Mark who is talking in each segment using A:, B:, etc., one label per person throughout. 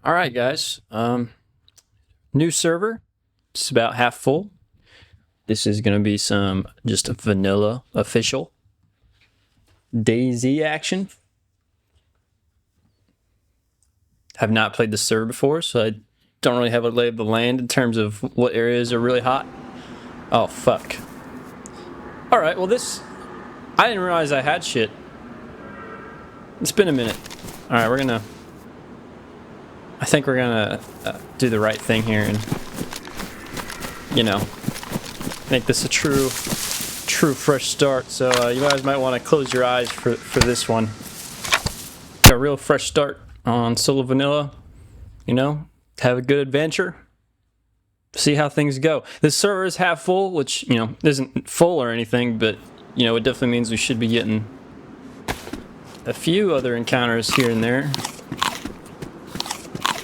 A: All right, guys. New server. It's about half full. This is going to be some just vanilla official DAYZ action. Have not played the server before, so I don't really have a lay of the land in terms of what areas are really hot. Oh, fuck. All right, well this... I didn't realize I had shit. It's been a minute. All right, we're gonna... I think we're gonna do the right thing here and, you know, make this a true fresh start. So you guys might want to close your eyes for this one. A real fresh start on solo vanilla. You know, have a good adventure. See how things go. This server is half full, which, you know, isn't full or anything, but, you know, it definitely means we should be getting a few other encounters here and there.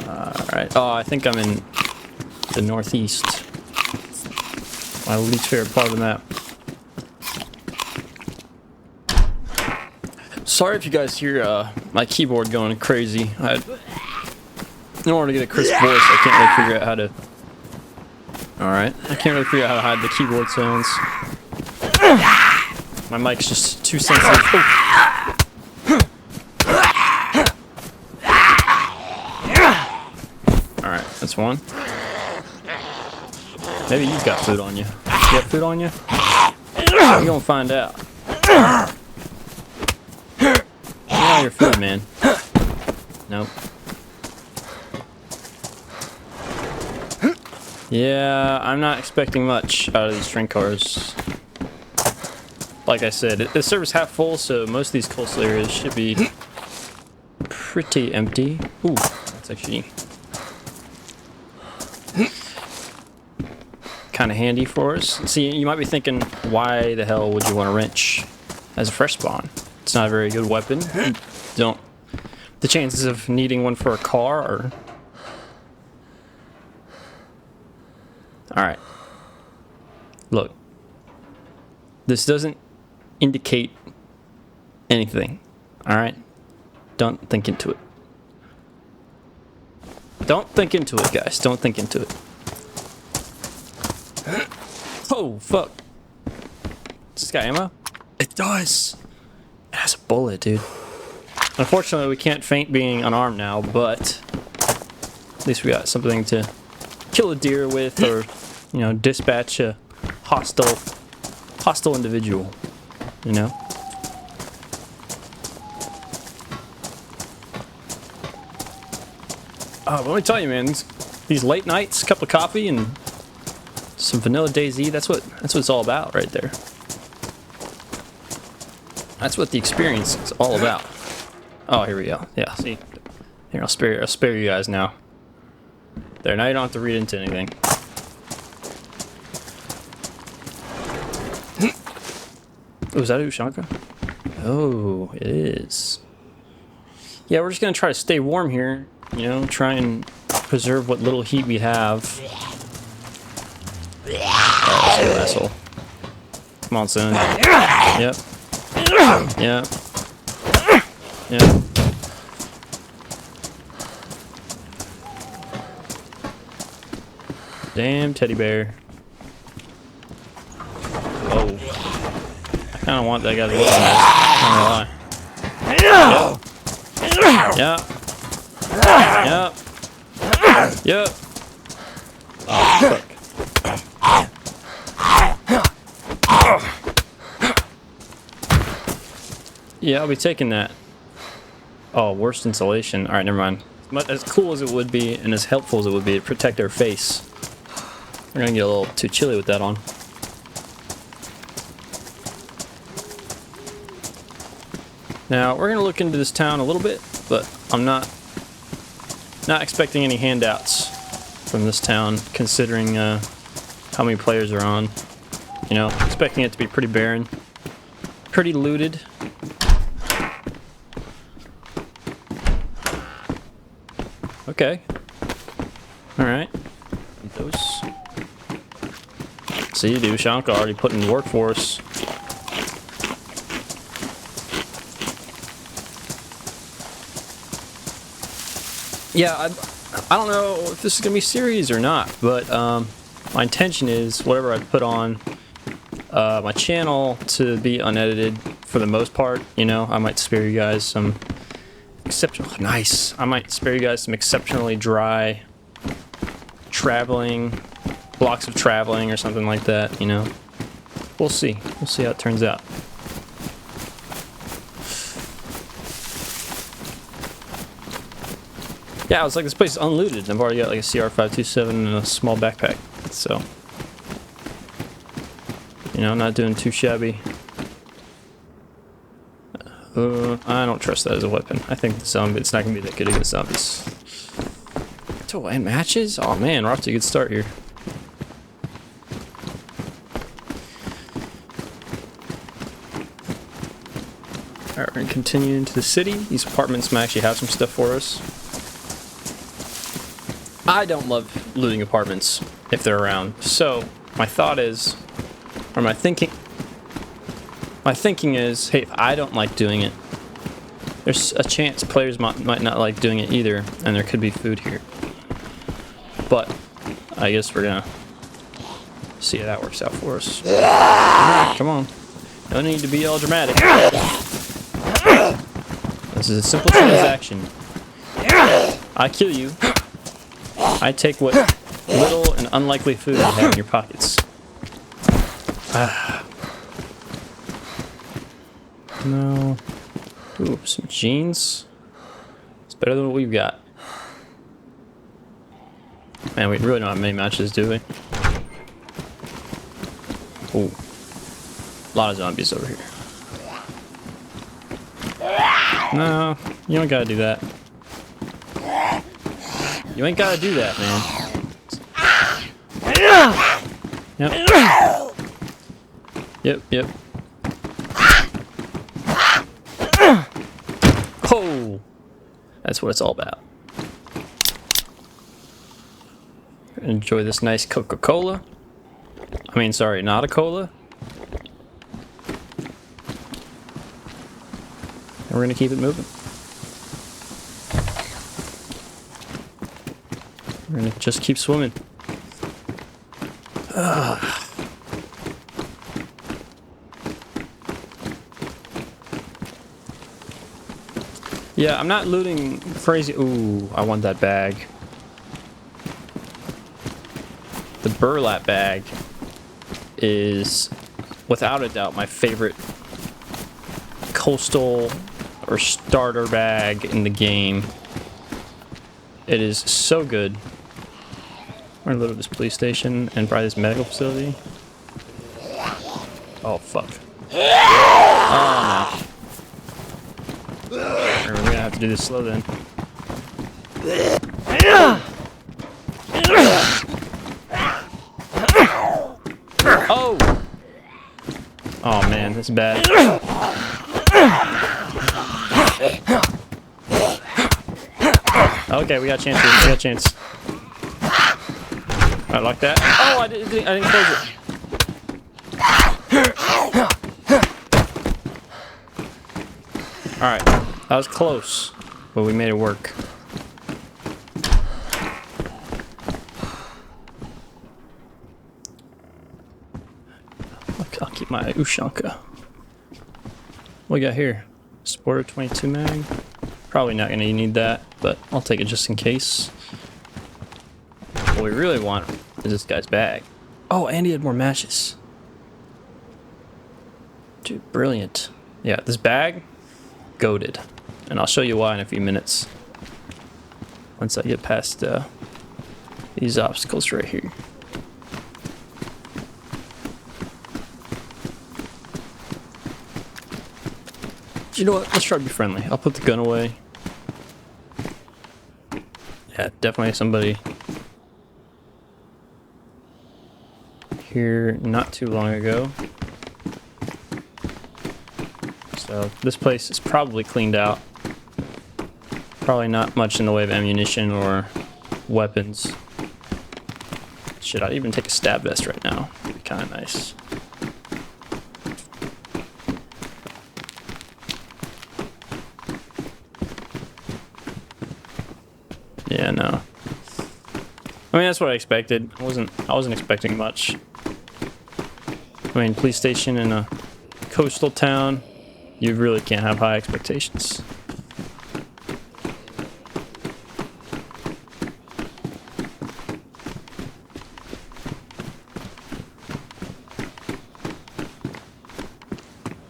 A: Alright. Oh, I think I'm in the northeast. My least favorite part of the map. Sorry if you guys hear my keyboard going crazy. In order to get a crisp voice, I can't really figure out how to... Alright. I can't really figure out how to hide the keyboard sounds. My mic's just too sensitive. Oh. Alright, that's one. Maybe you've got food on you. You got food on you? You're gonna find out. Give me all your food, man. Nope. Yeah, I'm not expecting much out of these train cars. Like I said, the server's half full, so most of these coastal areas should be pretty empty. Ooh, that's actually kind of handy for us. See, you might be thinking, why the hell would you want a wrench as a fresh spawn? It's not a very good weapon. The chances of needing one for a car are... Alright. Look. This doesn't indicate anything. Alright? Don't think into it. Don't think into it, guys. Don't think into it. Oh, fuck. Does this got ammo? It does. It has a bullet, dude. Unfortunately, we can't feint being unarmed now, but at least we got something to kill a deer with, or, you know, dispatch a hostile individual, you know? Oh, but let me tell you, man, these late nights, a cup of coffee and some vanilla DayZ, that's what it's all about right there. That's what the experience is all about. Oh, here we go. Yeah, see? Here, I'll spare you guys now. There, now you don't have to read into anything. Oh, is that Ushanka? Oh, it is. Yeah, we're just gonna try to stay warm here. You know, try and preserve what little heat we have. Alright, let's go, asshole. Come on, son. Yep. Yep. Yep. Damn teddy bear. Oh. I kinda want that guy to look at me. Yep. Yep. Yep. Oh, fuck. Yeah, I'll be taking that. Oh, worst insulation. Alright, never mind. As cool as it would be, and as helpful as it would be to protect our face, we're gonna get a little too chilly with that on. Now, we're gonna look into this town a little bit, but I'm not expecting any handouts from this town, considering how many players are on. You know, expecting it to be pretty barren, pretty looted. Okay. Alright. Those. See, dude, Shanka already put in the workforce. Yeah, I don't know if this is gonna be serious or not, but my intention is whatever I put on my channel to be unedited for the most part. You know, I might spare you guys some I might spare you guys some exceptionally dry traveling, blocks of traveling or something like that. You know, we'll see. We'll see how it turns out. Yeah, I was like, this place is unlooted, and I've already got like a CR527 and a small backpack, so, you know, not doing too shabby. I don't trust that as a weapon. I think it's not gonna be that good against zombies. Oh, and matches? Oh man, we're off to a good start here. Alright, we're gonna continue into the city. These apartments might actually have some stuff for us. I don't love looting apartments if they're around. So my thought is, or my thinking is, hey, if I don't like doing it, there's a chance players might not like doing it either, and there could be food here. But I guess we're gonna see how that works out for us. Alright, come on. No need to be all dramatic. This is a simple transaction. I kill you. I take what little and unlikely food you have in your pockets. No. Ooh, some jeans. It's better than what we've got. Man, we really don't have many matches, do we? Ooh. A lot of zombies over here. No, you don't gotta do that. You ain't gotta do that, man. Yep. Yep. Oh! That's what it's all about. Enjoy this nice Coca-Cola. I mean, sorry, not a cola. And we're gonna keep it moving. We're gonna just keep swimming. Yeah, I'm not looting crazy. Ooh, I want that bag. The burlap bag is, without a doubt, my favorite coastal or starter bag in the game. It is so good. We're gonna load up this police station and probably this medical facility. Oh fuck. Oh no. We're gonna have to do this slow then. Oh! Oh man, that's bad. Okay, we got a chance here. We got a chance. I like that. Oh, I didn't close it. Alright, that was close, but we made it work. I'll keep my Ushanka. What we got here? Sporter 22 mag. Probably not gonna need that, but I'll take it just in case. What we really want is this guy's bag. Oh, and he had more matches. Dude, brilliant. Yeah, this bag, goated. And I'll show you why in a few minutes. Once I get past these obstacles right here. You know what? Let's try to be friendly. I'll put the gun away. Yeah, definitely somebody here not too long ago. So this place is probably cleaned out. Probably not much in the way of ammunition or weapons. Should I even take a stab vest right now? It'd be kind of nice. Yeah, no. I mean, that's what I expected. I wasn't expecting much. I mean, police station in a coastal town, you really can't have high expectations.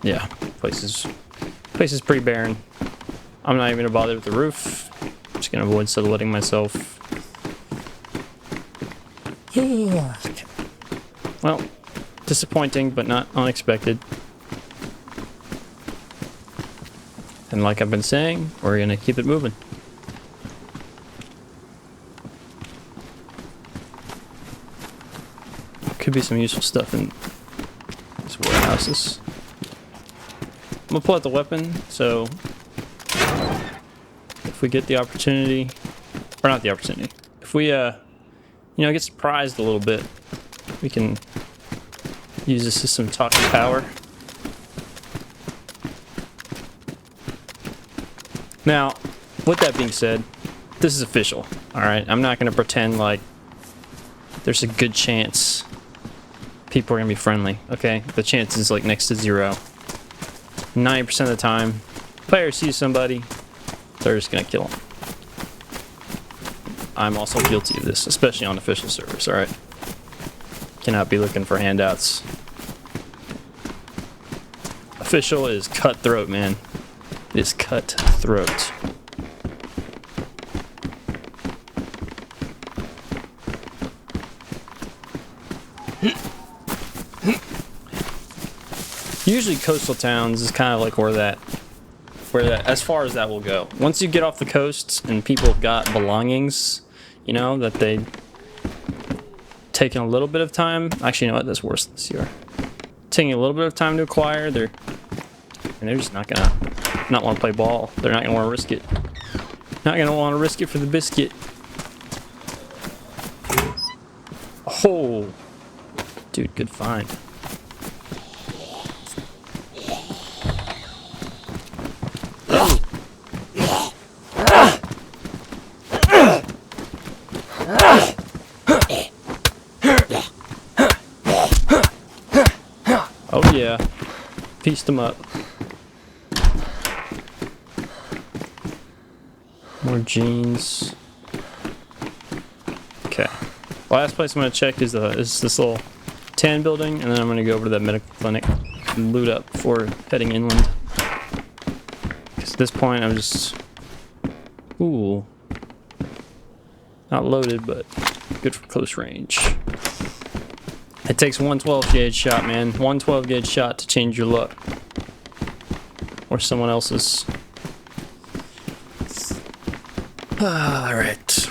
A: Yeah, place is pretty barren. I'm not even gonna bother with the roof. I'm just gonna avoid subletting myself. Well, disappointing, but not unexpected. And like I've been saying, we're gonna keep it moving. Could be some useful stuff in these warehouses. I'm gonna pull out the weapon, so if we get the opportunity, or not the opportunity, if we, you know, get surprised a little bit, we can use this as some talking power. Now, with that being said, this is official, alright? I'm not gonna pretend like there's a good chance people are gonna be friendly, okay? The chance is like next to 0. 90% of the time, player sees somebody, they're just gonna kill them. I'm also guilty of this, especially on official servers, alright? Cannot be looking for handouts. Official is cutthroat, man. It is cutthroat. Usually coastal towns is kind of like where that, as far as that will go. Once you get off the coast and people have got belongings, you know, that they taken a little bit of time. Actually, you know what? That's worse than CR. Taking a little bit of time to acquire, they're just not gonna want to play ball. They're not gonna want to risk it. Not gonna want to risk it for the biscuit. Oh, dude, good find. Oh yeah, pieced them up. More jeans. Okay. Last place I'm gonna check is this little tan building, and then I'm gonna go over to that medical clinic and loot up before heading inland. Because at this point I'm just, ooh, not loaded, but good for close range. It takes one 12 gauge shot, man. One 12 gauge shot to change your luck. Or someone else's. Alright.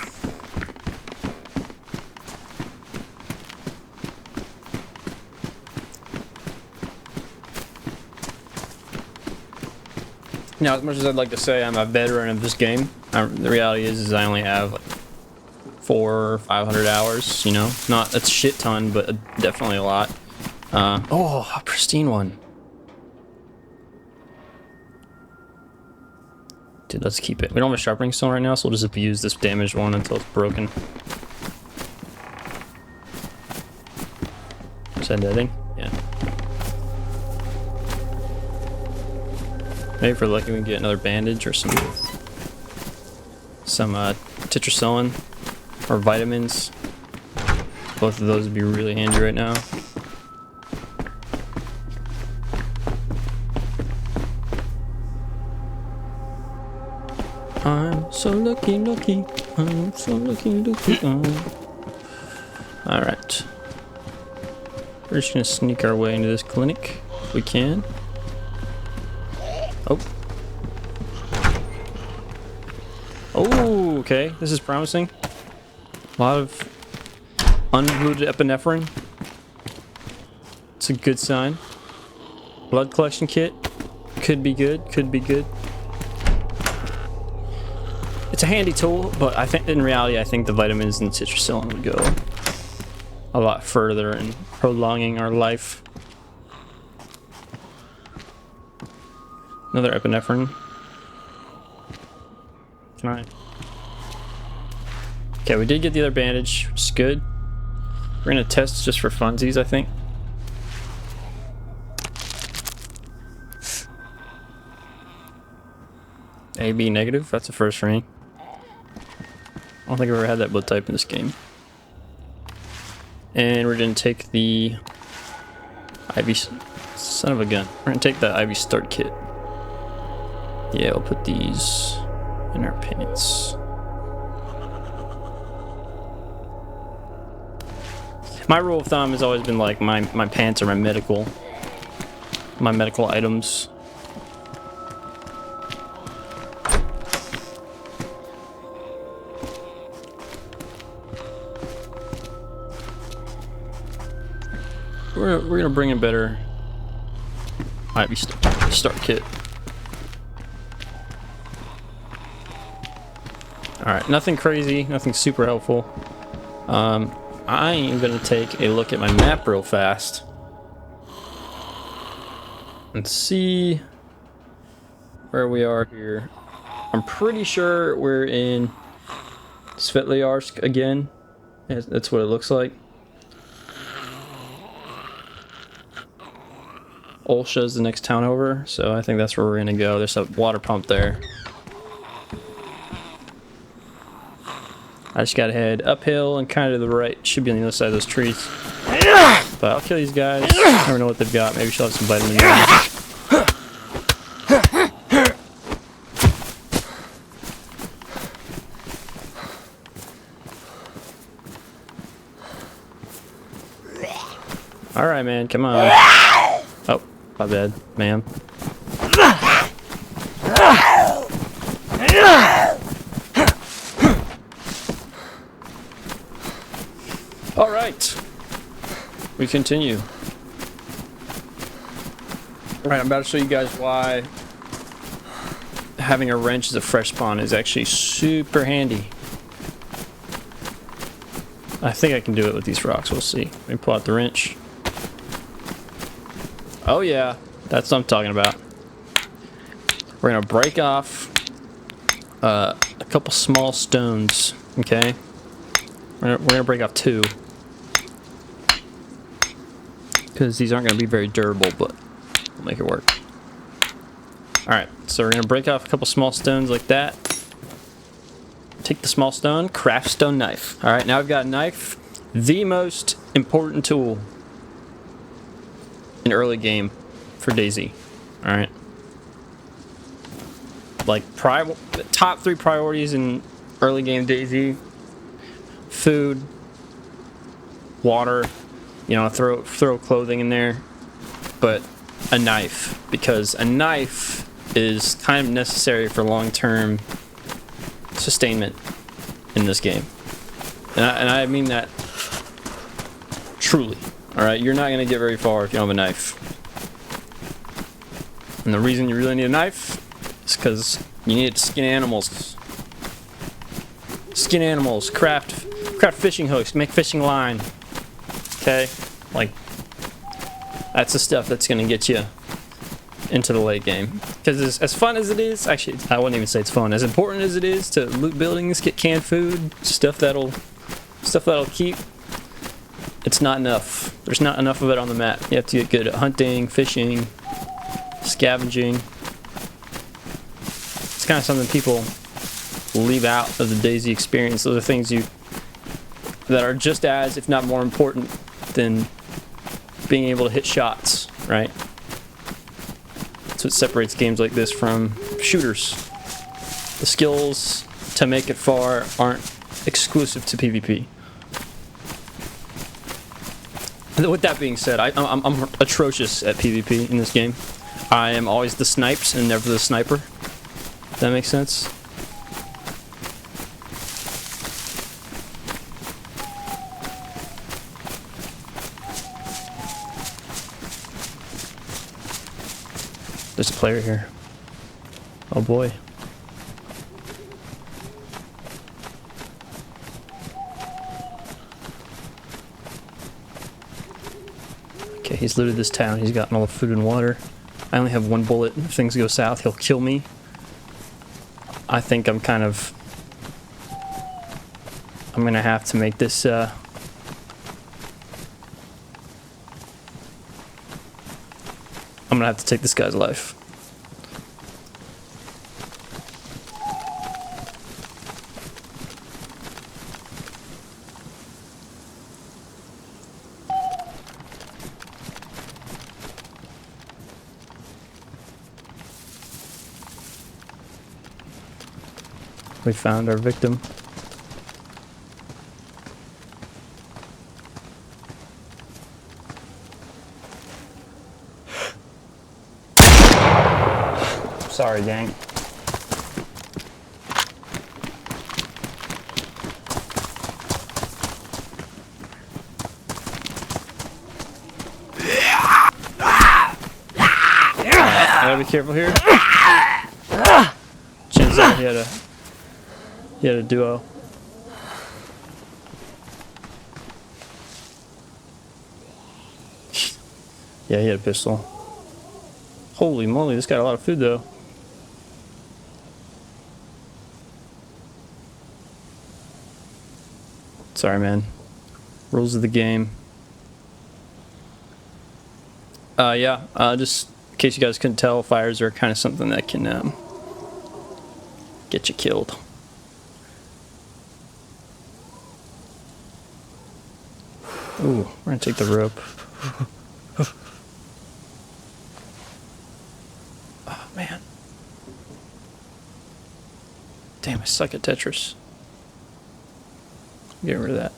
A: Now, as much as I'd like to say I'm a veteran of this game, the reality is I only have like 400 or 500 hours, you know? Not a shit ton, but definitely a lot. Oh, a pristine one. Dude, let's keep it. We don't have a sharpening stone right now, so we'll just abuse this damaged one until it's broken. Send editing? Yeah. Maybe if we're lucky we can get another bandage or some tetracycline or vitamins. Both of those would be really handy right now. I'm so lucky, lucky. I'm so lucky, lucky. Alright. We're just gonna sneak our way into this clinic if we can. Oh. Oh, okay. This is promising. A lot of undiluted epinephrine. It's a good sign. Blood collection kit. Could be good. Could be good. It's a handy tool, but I think in reality, I think the vitamins and tetracycline would go a lot further in prolonging our life. Another epinephrine. Can I? Okay, we did get the other bandage, which is good. We're gonna test just for funsies, I think. AB negative, that's a first for me. I don't think I've ever had that blood type in this game. And we're gonna take the IV, son of a gun. We're gonna take the IV start kit. Yeah, we'll put these in our pants. My rule of thumb has always been like my pants are my medical items. We're gonna bring a better IV start kit. Alright, nothing crazy, nothing super helpful. I am gonna take a look at my map real fast and see where we are here. I'm pretty sure we're in Survhrr again. That's what it looks like. Olsha is the next town over, so I think that's where we're gonna go. There's a water pump there. I just gotta head uphill and kind of to the right. Should be on the other side of those trees. But I'll kill these guys. Never know what they've got. Maybe she'll have some vitamin D. Alright, man, come on. Oh, my bad, ma'am. Alright, we continue. Alright, I'm about to show you guys why having a wrench as a fresh spawn is actually super handy. I think I can do it with these rocks, we'll see. Let me pull out the wrench. Oh yeah, that's what I'm talking about. We're gonna break off a couple small stones, okay? We're gonna break off 2. Because these aren't gonna be very durable, but we'll make it work. Alright, so we're gonna break off a couple small stones like that. Take the small stone, craft stone knife. Alright, now I've got a knife, the most important tool in early game for DAYZ. Alright. Like, top 3 priorities in early game DAYZ: food, water, you know, throw clothing in there, but a knife, because a knife is kind of necessary for long-term sustainment in this game. And I mean that truly. Alright, you're not going to get very far if you don't have a knife. And the reason you really need a knife is because you need to skin animals. Skin animals, craft fishing hooks, make fishing line. Okay? Like, that's the stuff that's going to get you into the late game. Because as fun as it is, actually, I wouldn't even say it's fun. As important as it is to loot buildings, get canned food, stuff that'll keep, it's not enough. There's not enough of it on the map. You have to get good at hunting, fishing, scavenging. It's kind of something people leave out of the DAYZ experience. Those are things that are just as, if not more important than being able to hit shots, right? That's what separates games like this from shooters. The skills to make it far aren't exclusive to PvP. With that being said, I'm atrocious at PvP in this game. I am always the snipes and never the sniper. Does that make sense? There's a player here. Oh boy. Okay, he's looted this town. He's gotten all the food and water. I only have 1 bullet. If things go south, he'll kill me. I think I'm kind of I'm gonna have to make this I'm gonna have to take this guy's life. We found our victim. Sorry, gang. I gotta be careful here. Chances are he had a duo. Yeah, he had a pistol. Holy moly, this got a lot of food though. Sorry, man. Rules of the game. Just in case you guys couldn't tell, fires are kind of something that can get you killed. Ooh, we're gonna take the rope. Oh, man. Damn, I suck at Tetris. Get rid of that.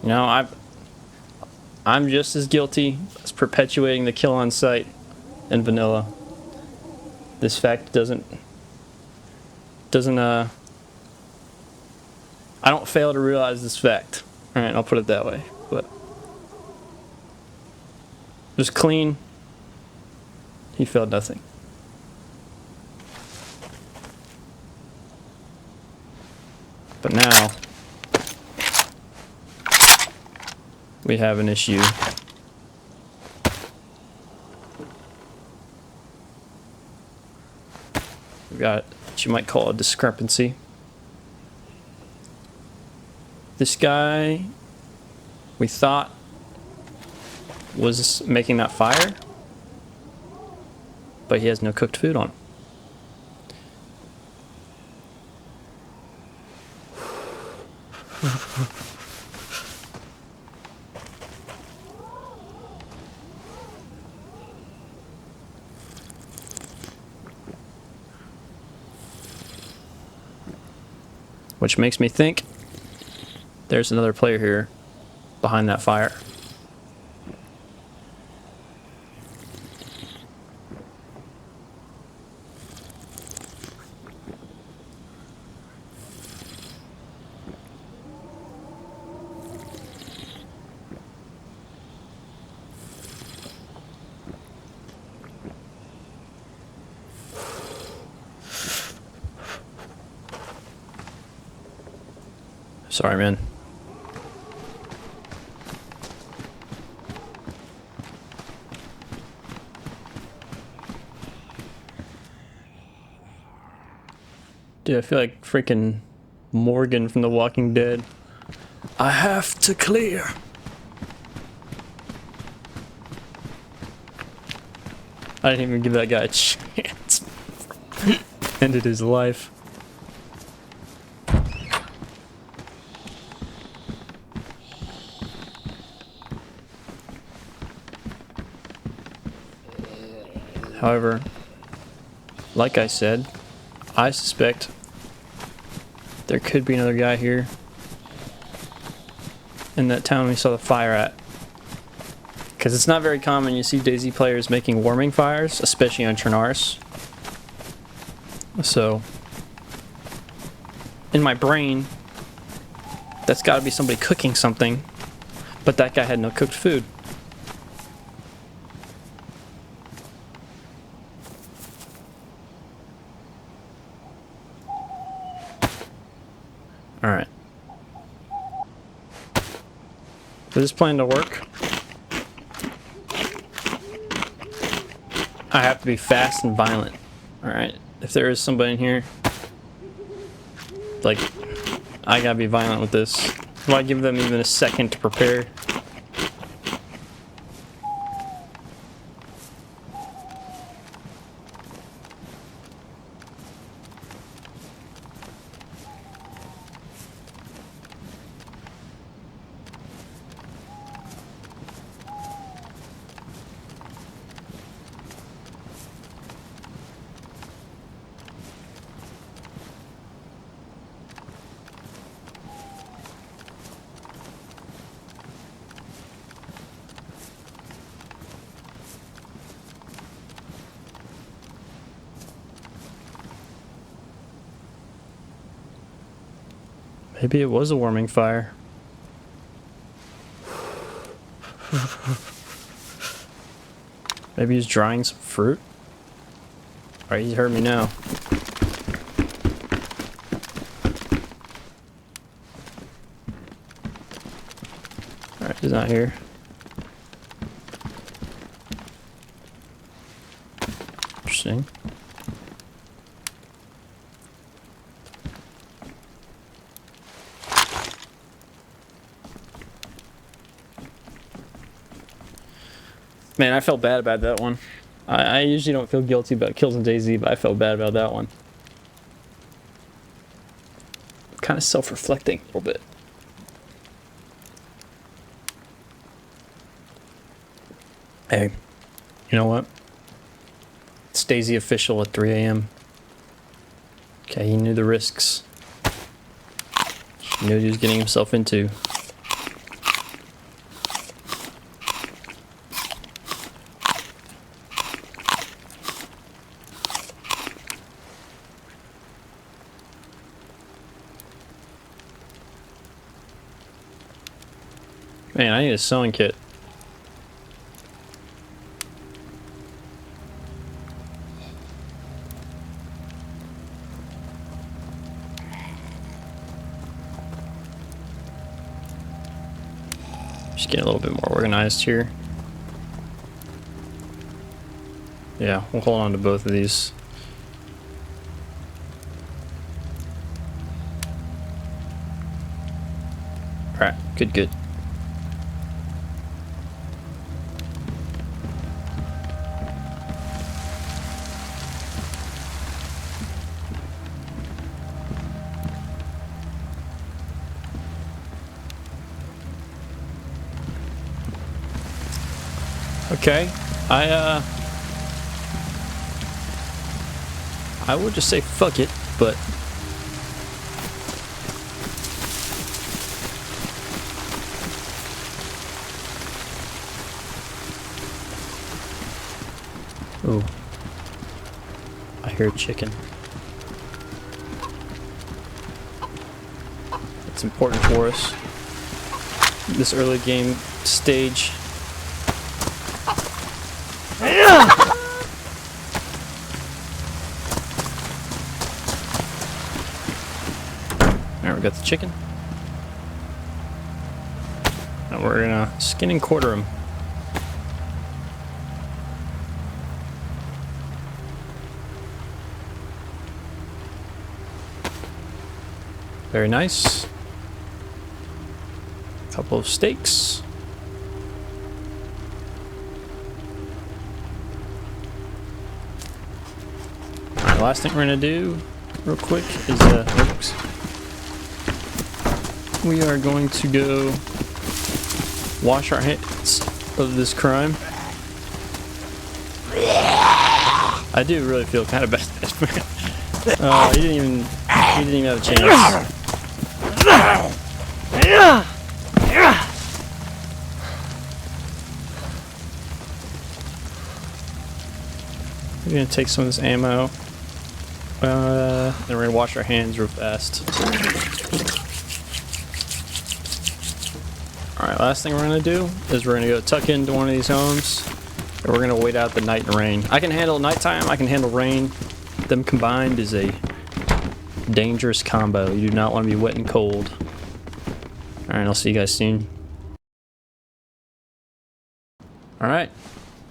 A: You know, I'm just as guilty as perpetuating the kill on sight in vanilla. This fact doesn't I don't fail to realize this fact. Alright, I'll put it that way. But just clean. He failed nothing. But now we have an issue. We've got what you might call a discrepancy. This guy we thought was making that fire, but he has no cooked food on. Which makes me think there's another player here behind that fire. Sorry, man. Dude, I feel like freaking Morgan from The Walking Dead. I have to clear. I didn't even give that guy a chance. Ended his life. However, like I said, I suspect there could be another guy here in that town we saw the fire at. Because it's not very common you see DayZ players making warming fires, especially on Chernarus. So, in my brain, that's got to be somebody cooking something, but that guy had no cooked food. Alright. Is this plan to work? I have to be fast and violent. Alright, if there is somebody in here, like, I gotta be violent with this. Why give them even a second to prepare? Maybe it was a warming fire. Maybe he's drying some fruit. Alright, he's heard me now. Alright, he's not here. Interesting. Man, I felt bad about that one. I usually don't feel guilty about kills in DayZ, but I felt bad about that one. Kind of self-reflecting a little bit. Hey, you know what? It's DayZ official at 3 AM. Okay, he knew the risks. He knew what he was getting himself into. Man, I need a sewing kit. Just getting a little bit more organized here. Yeah, we'll hold on to both of these. Alright, good, good. Okay, I would just say fuck it, but ooh, I hear chicken. It's important for us. This early game stage. Alright, we got the chicken. Now we're gonna skin and quarter him. Very nice. Couple of steaks. Alright, last thing we're gonna do real quick is oops. We are going to go wash our hands of this crime. I do really feel kind of bad. He didn't even have a chance. We're gonna take some of this ammo. Then we're gonna wash our hands real fast. Alright, last thing we're gonna do is we're gonna go tuck into one of these homes and we're gonna wait out the night and rain. I can handle nighttime, I can handle rain. Them combined is a dangerous combo. You do not want to be wet and cold. Alright, I'll see you guys soon. Alright,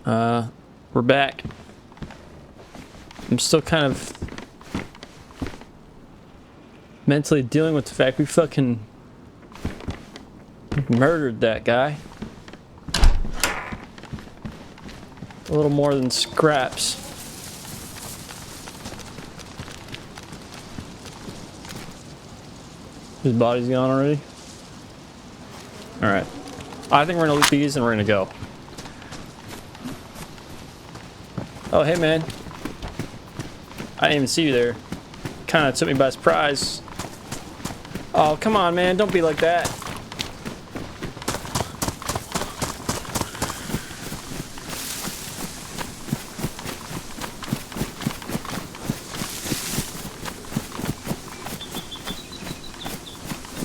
A: we're back. I'm still kind of mentally dealing with the fact we fucking murdered that guy. A little more than scraps. His body's gone already? Alright. I think we're gonna loot these and we're gonna go. Oh, hey man. I didn't even see you there. Kinda took me by surprise. Oh, come on man, don't be like that.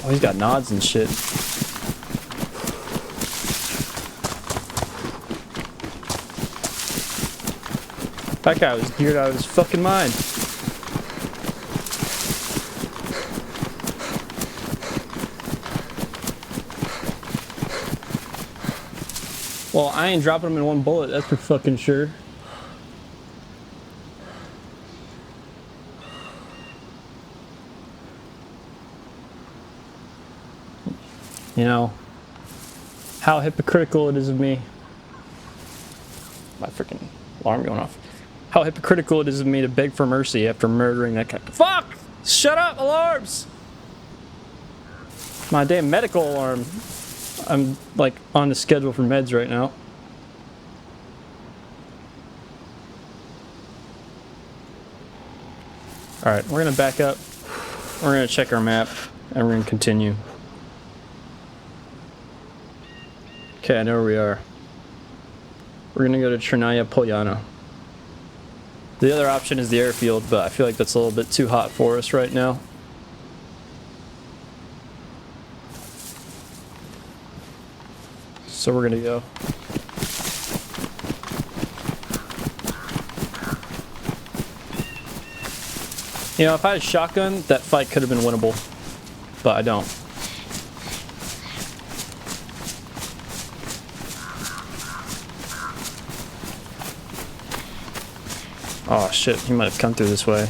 A: Oh, he's got nods and shit. That guy was geared out of his fucking mind. Well, I ain't dropping him in one bullet, that's for fucking sure. You know, how hypocritical it is of me. My freaking alarm going off. How hypocritical it is of me to beg for mercy after murdering that guy. Fuck! Shut up, alarms! My damn medical alarm. I'm like on the schedule for meds right now. Alright, we're gonna back up. We're gonna check our map and we're gonna continue. Okay, I know where we are. We're gonna go to Chernaya Polyana. The other option is the airfield, but I feel like that's a little bit too hot for us right now. So we're gonna go. You know, if I had a shotgun, that fight could have been winnable, but I don't. Oh shit, he might have come through this way.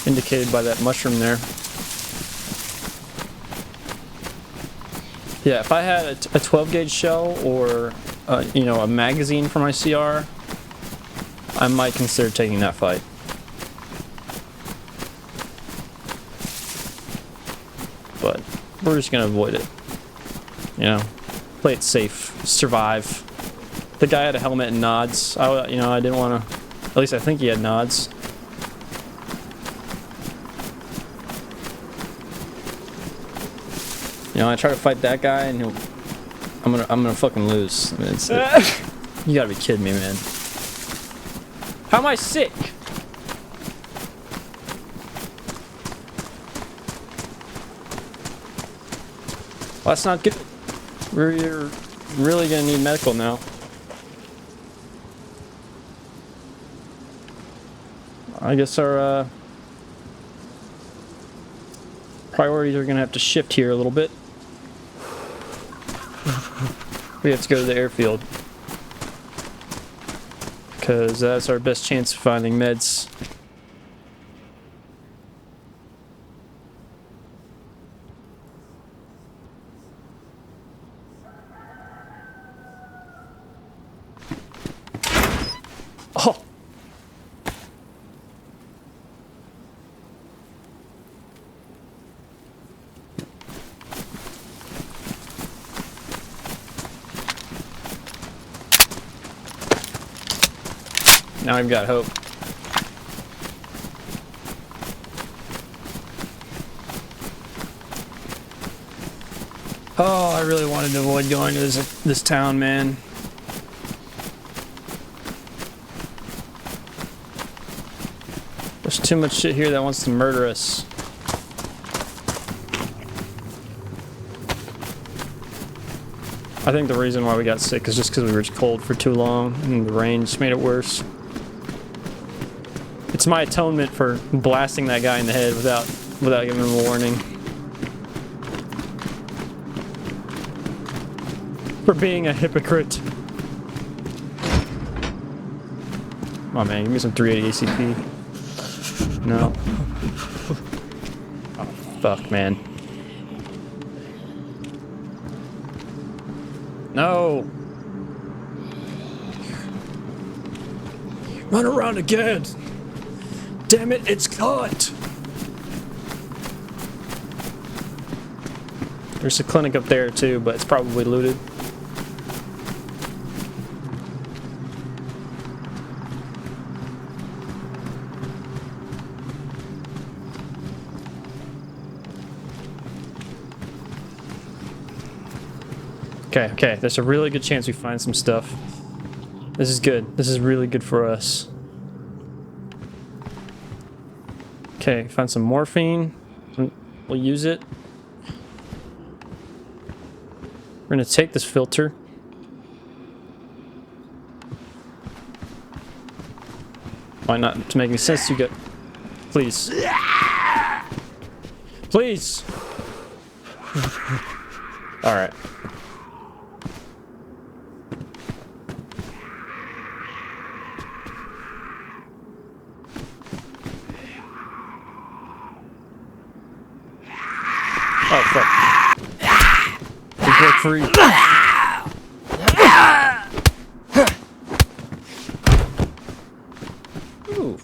A: Indicated by that mushroom there. Yeah, if I had a 12 gauge shell or, you know, a magazine for my CR, I might consider taking that fight. But we're just gonna avoid it. You know, play it safe, survive. The guy had a helmet and nods. I didn't want to. At least I think he had nods. You know, I try to fight that guy, and I'm gonna fucking lose. I mean, you gotta be kidding me, man. How am I sick? Well, that's not good. We're really gonna need medical now. I guess our priorities are gonna have to shift here a little bit. We have to go to the airfield because that's our best chance of finding meds. Oh! Now I've got hope. Oh, I really wanted to avoid going to this town, man. There's too much shit here that wants to murder us. I think the reason why we got sick is just because we were cold for too long and the rain just made it worse. It's my atonement for blasting that guy in the head without giving him a warning. For being a hypocrite. Come on, man. Give me some 380 ACP. No. Oh, fuck, man. No. Run around again. Damn it, it's caught. There's a clinic up there too, but it's probably looted. Okay, okay, there's a really good chance we find some stuff. This is good. This is really good for us. Okay, find some morphine. We'll use it. We're gonna take this filter. Why not? To make any sense, you get. Please. Please! Alright. Oh, fuck. We broke free. Ooh.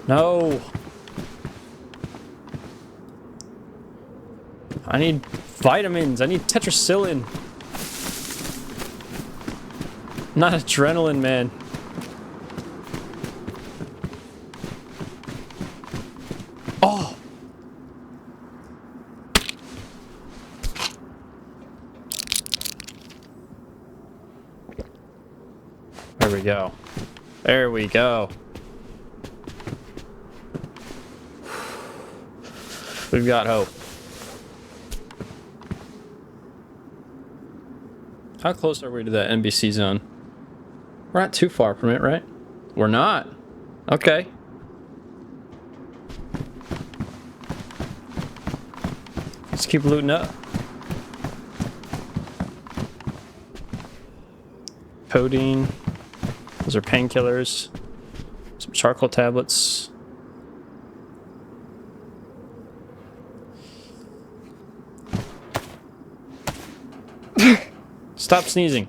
A: No. I need vitamins. I need tetracycline. Not adrenaline, man. Oh. There we go. There we go. We've got hope. How close are we to that NBC zone? We're not too far from it, right? We're not. Okay. Let's keep looting up. Codeine. Those are painkillers. Some charcoal tablets. Stop sneezing.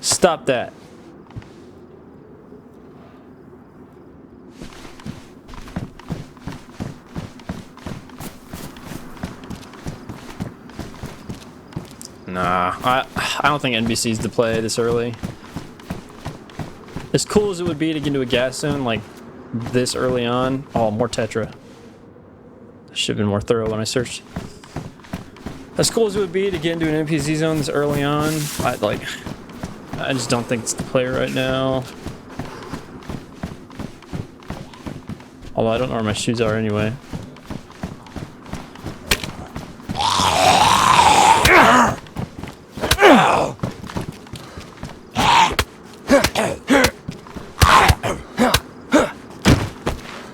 A: Stop that. Nah, I don't think NBC's to play this early. As cool as it would be to get into a gas zone like this early on. Oh, more Tetra. I should have been more thorough when I searched. As cool as it would be to get into an NPC zone this early on, I just don't think it's the play right now. Although I don't know where my shoes are anyway.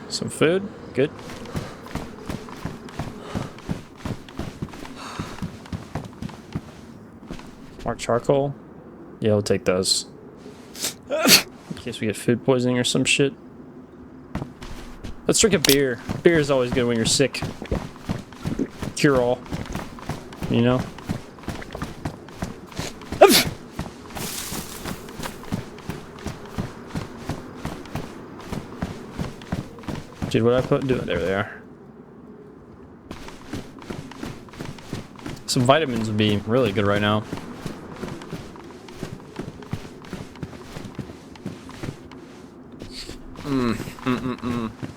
A: Some food, good. More charcoal. Yeah, we'll take those. In case we get food poisoning or some shit. Let's drink a beer. Beer is always good when you're sick. Cure all. You know? Dude, what did I put? There they are. Some vitamins would be really good right now.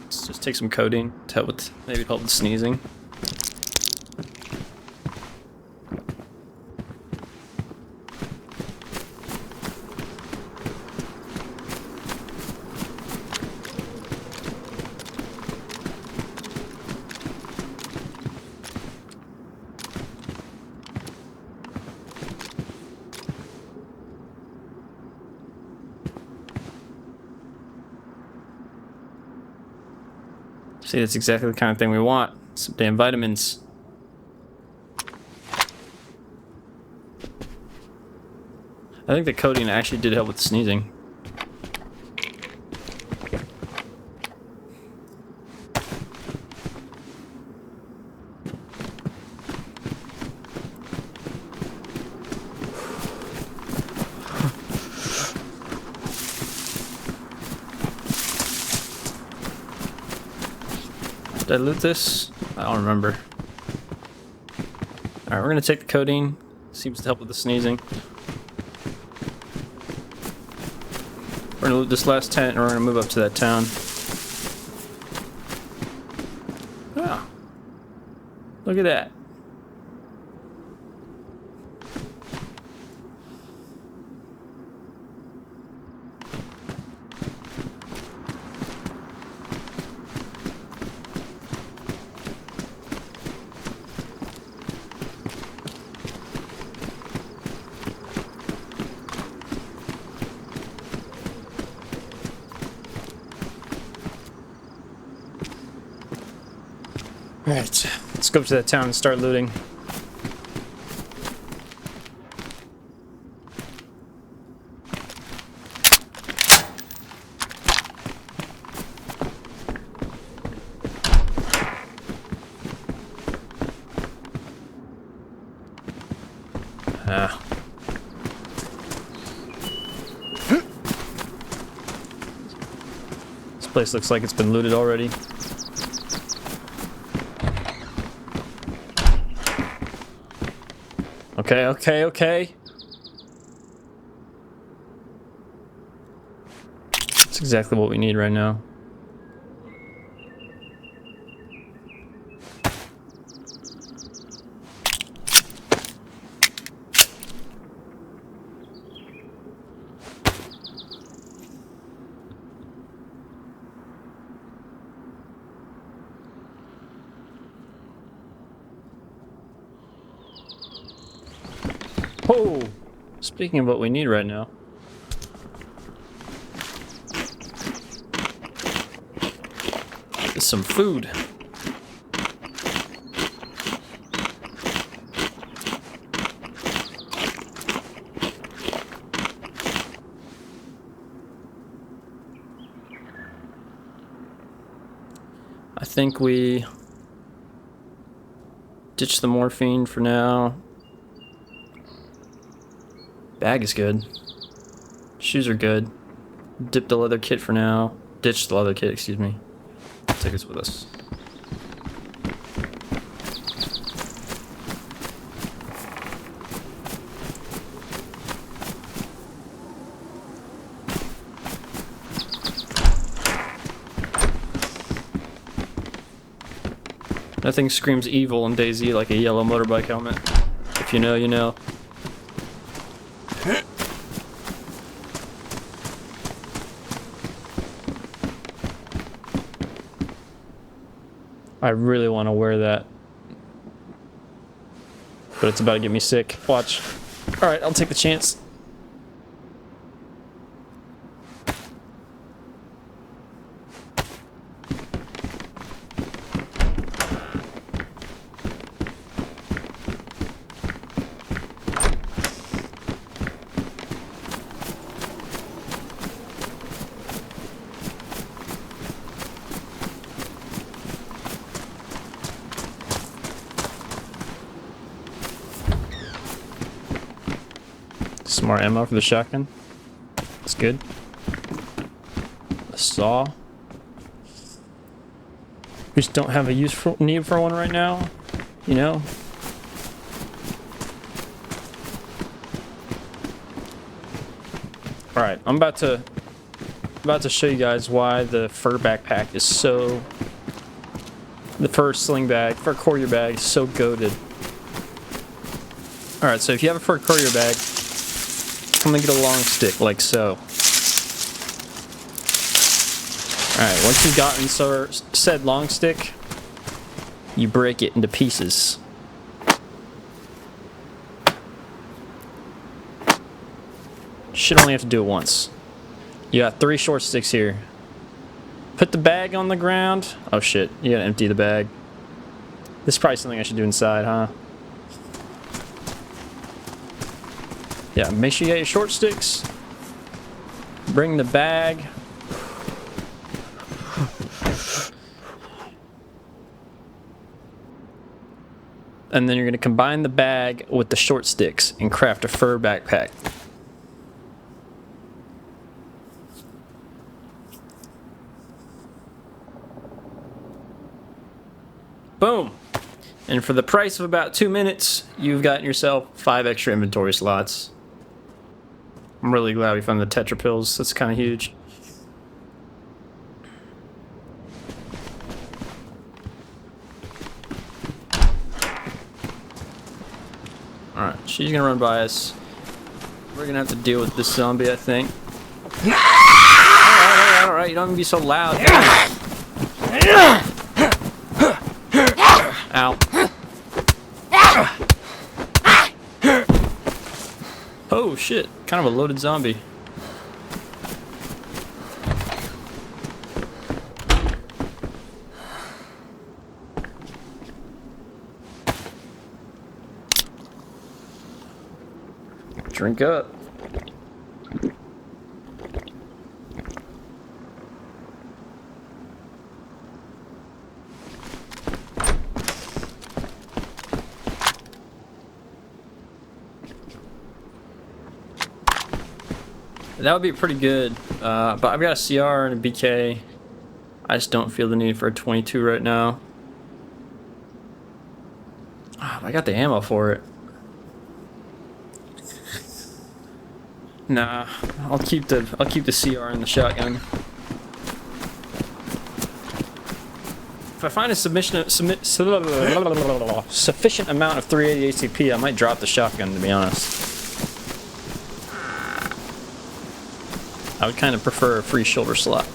A: Let's just take some codeine to help with, maybe help with sneezing. See, that's exactly the kind of thing we want. Some damn vitamins. I think the codeine actually did help with sneezing. Did I loot this? I don't remember. Alright, we're gonna take the codeine. Seems to help with the sneezing. We're gonna loot this last tent and we're gonna move up to that town. Ah. Look at that. Alright, let's go up to that town and start looting. Ah. This place looks like it's been looted already. Okay, okay, okay. That's exactly what we need right now. Oh, speaking of what we need right now. Is some food. I think we ditch the morphine for now. Bag is good. Shoes are good. Dip the leather kit for now. Ditch the leather kit, excuse me. Take this with us. Nothing screams evil in DayZ like a yellow motorbike helmet. If you know, you know. I really want to wear that. But it's about to get me sick. Watch. Alright, I'll take the chance. Some more ammo for the shotgun. That's good. A saw. We just don't have a need for one right now, you know? Alright, I'm about to show you guys why the fur backpack is so... The fur sling bag, fur courier bag is so goated. Alright, so if you have a fur courier bag, come and get a long stick, like so. Alright, once you've gotten said long stick, you break it into pieces. Should only have to do it once. You got 3 short sticks here. Put the bag on the ground. Oh shit, you gotta empty the bag. This is probably something I should do inside, huh? Yeah, make sure you get your short sticks. Bring the bag. And then you're going to combine the bag with the short sticks and craft a fur backpack. Boom! And for the price of about 2 minutes, you've gotten yourself 5 extra inventory slots. I'm really glad we found the Tetra pills. That's kind of huge. Alright, she's gonna run by us. We're gonna have to deal with this zombie, I think. Alright, you don't have to be so loud. Ow. Oh shit, kind of a loaded zombie. Drink up. That would be pretty good, but I've got a CR and a BK. I just don't feel the need for a 22 right now. Oh, I got the ammo for it. Nah, I'll keep the CR and the shotgun. If I find a sufficient amount of 380 ACP, I might drop the shotgun, to be honest. I would kind of prefer a free shoulder slot.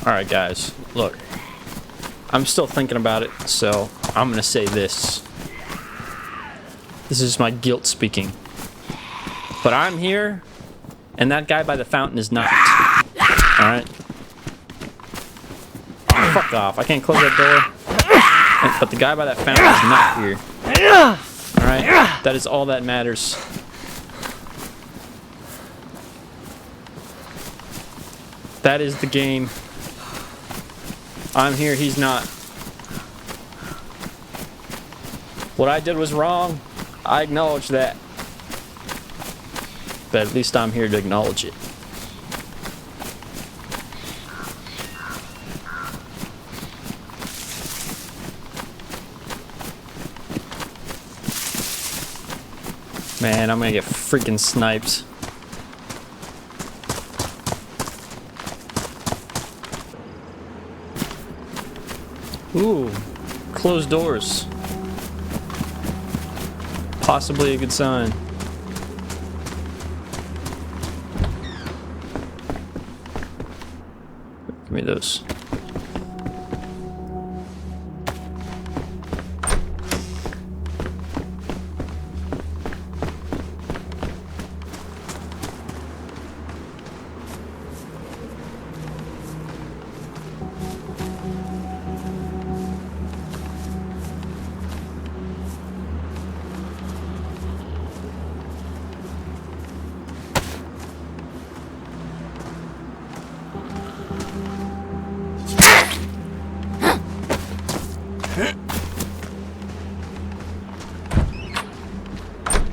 A: Alright guys, look, I'm still thinking about it, so I'm gonna say this. This is my guilt speaking. But I'm here, and that guy by the fountain is not. Alright? Oh, fuck off, I can't close that door. But the guy by that fountain is not here. Alright? That is all that matters. That is the game. I'm here, he's not. What I did was wrong. I acknowledge that. But at least I'm here to acknowledge it. Man, I'm gonna get freaking sniped. Ooh, closed doors. Possibly a good sign. Give me those.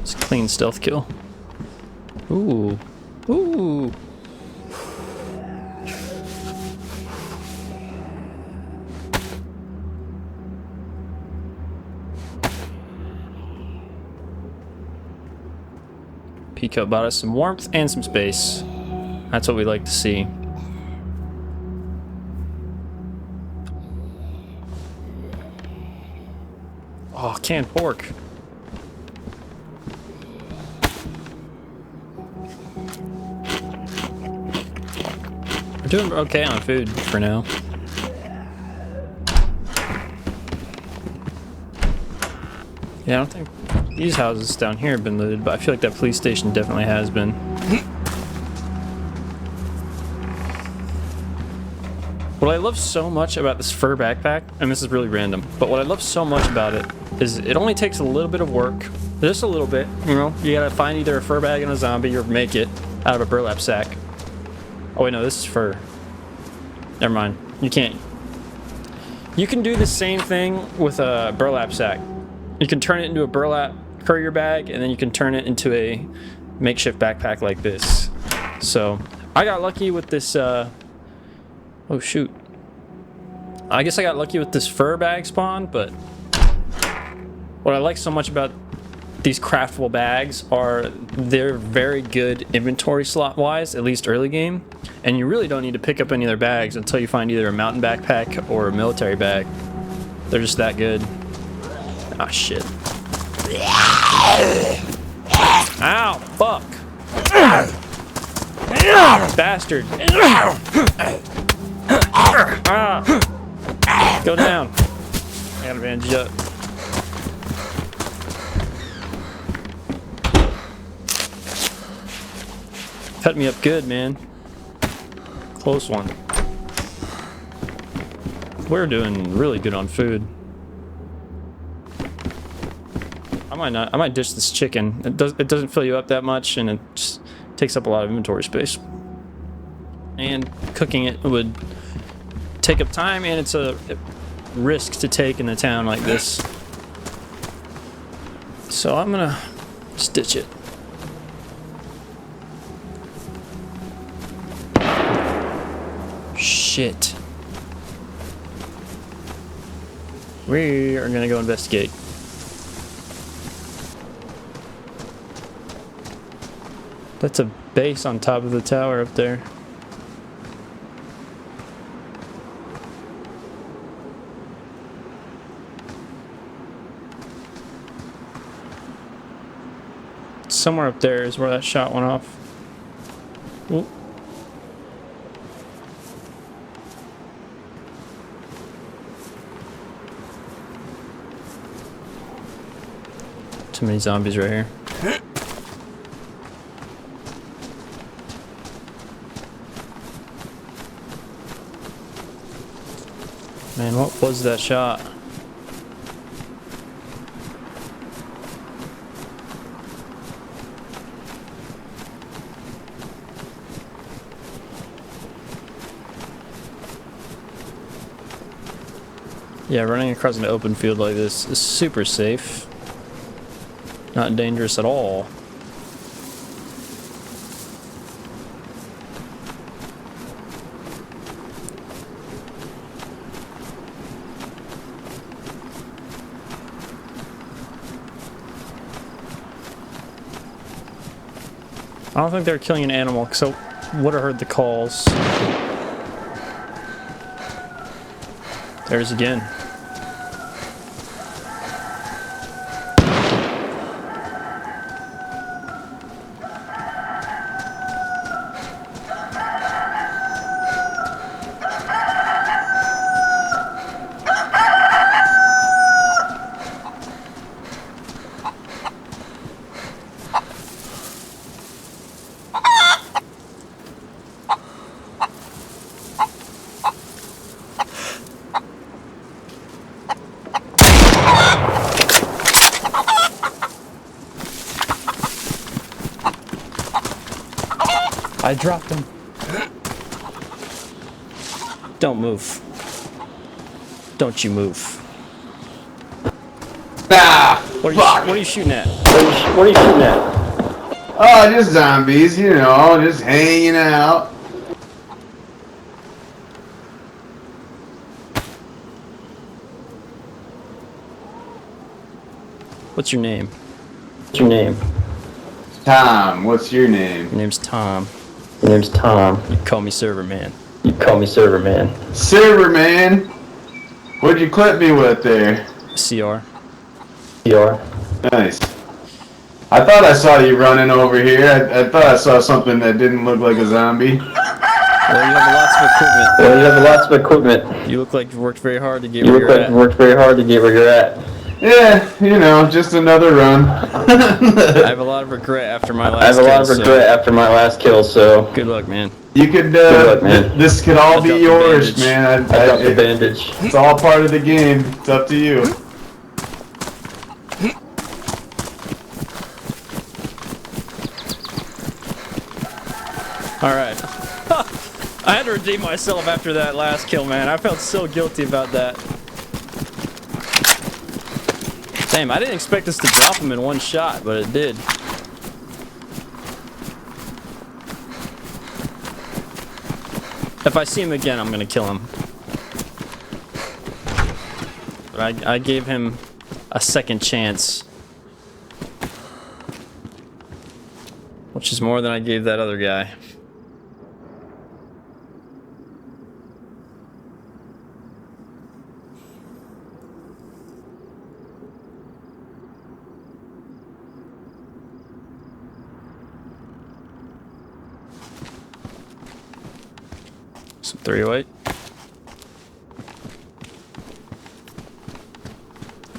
A: It's a clean stealth kill. Ooh. Ooh. Pico bought us some warmth and some space. That's what we like to see. Oh, canned pork. We're doing okay on food for now. Yeah, I don't think these houses down here have been looted, but I feel like that police station definitely has been. What I love so much about this fur backpack, and this is really random, but what I love so much about it is it only takes a little bit of work, just a little bit, you know? You gotta find either a fur bag and a zombie or make it out of a burlap sack. Oh wait, no, this is fur. Never mind. You can't. You can do the same thing with a burlap sack. You can turn it into a burlap courier bag, and then you can turn it into a makeshift backpack like this. So, I got lucky with this, oh shoot. I guess I got lucky with this fur bag spawn, but what I like so much about these craftable bags are they're very good inventory slot wise, at least early game, and you really don't need to pick up any other bags until you find either a mountain backpack or a military bag. They're just that good. Ah, shit. Ow, fuck. Bastard. Ah. Go down. I gotta bandage up. Cut me up good, man. Close one. We're doing really good on food. I might dish this chicken. It doesn't fill you up that much, and it just takes up a lot of inventory space. And cooking it would take up time, and it's a risk to take in a town like this. So I'm gonna stitch it. Shit. We are gonna go investigate. That's a base on top of the tower up there. Somewhere up there is where that shot went off. Ooh. Too many zombies right here. Man, what was that shot? Yeah, running across an open field like this is super safe. Not dangerous at all. I don't think they're killing an animal, because I would have heard the calls. There's again. I dropped him. Don't move. Don't you move.
B: Ah,
A: what are you shooting at?
B: What are you shooting at? Oh, just zombies, you know, just hanging out.
A: What's your name? What's your name?
B: Tom, what's your name?
A: My name's Tom.
C: My name's Tom.
A: You call me Survhrr Man.
C: You call me Survhrr Man.
B: Survhrr Man? What'd you clip me with there?
A: CR.
C: CR.
B: Nice. I thought I saw you running over here. I thought I saw something that didn't look like a zombie.
A: Well, you have lots of equipment. You look like you worked very hard to get where you're at.
C: You worked very hard to get where you're at.
B: Yeah, you know, just another run.
A: I have a lot of regret after my last
C: I have a lot of
A: kill,
C: regret after my last kill, so
A: Good luck, man.
B: You could,
C: Good luck, man.
B: this could all
A: I
B: be
A: dropped the
B: yours,
A: bandage.
B: man.
C: I dropped the bandage.
B: It's all part of the game. It's up to you.
A: Alright. I had to redeem myself after that last kill, man. I felt so guilty about that. Damn, I didn't expect us to drop him in one shot, but it did. If I see him again, I'm gonna kill him. But I gave him a second chance. Which is more than I gave that other guy. Some 308.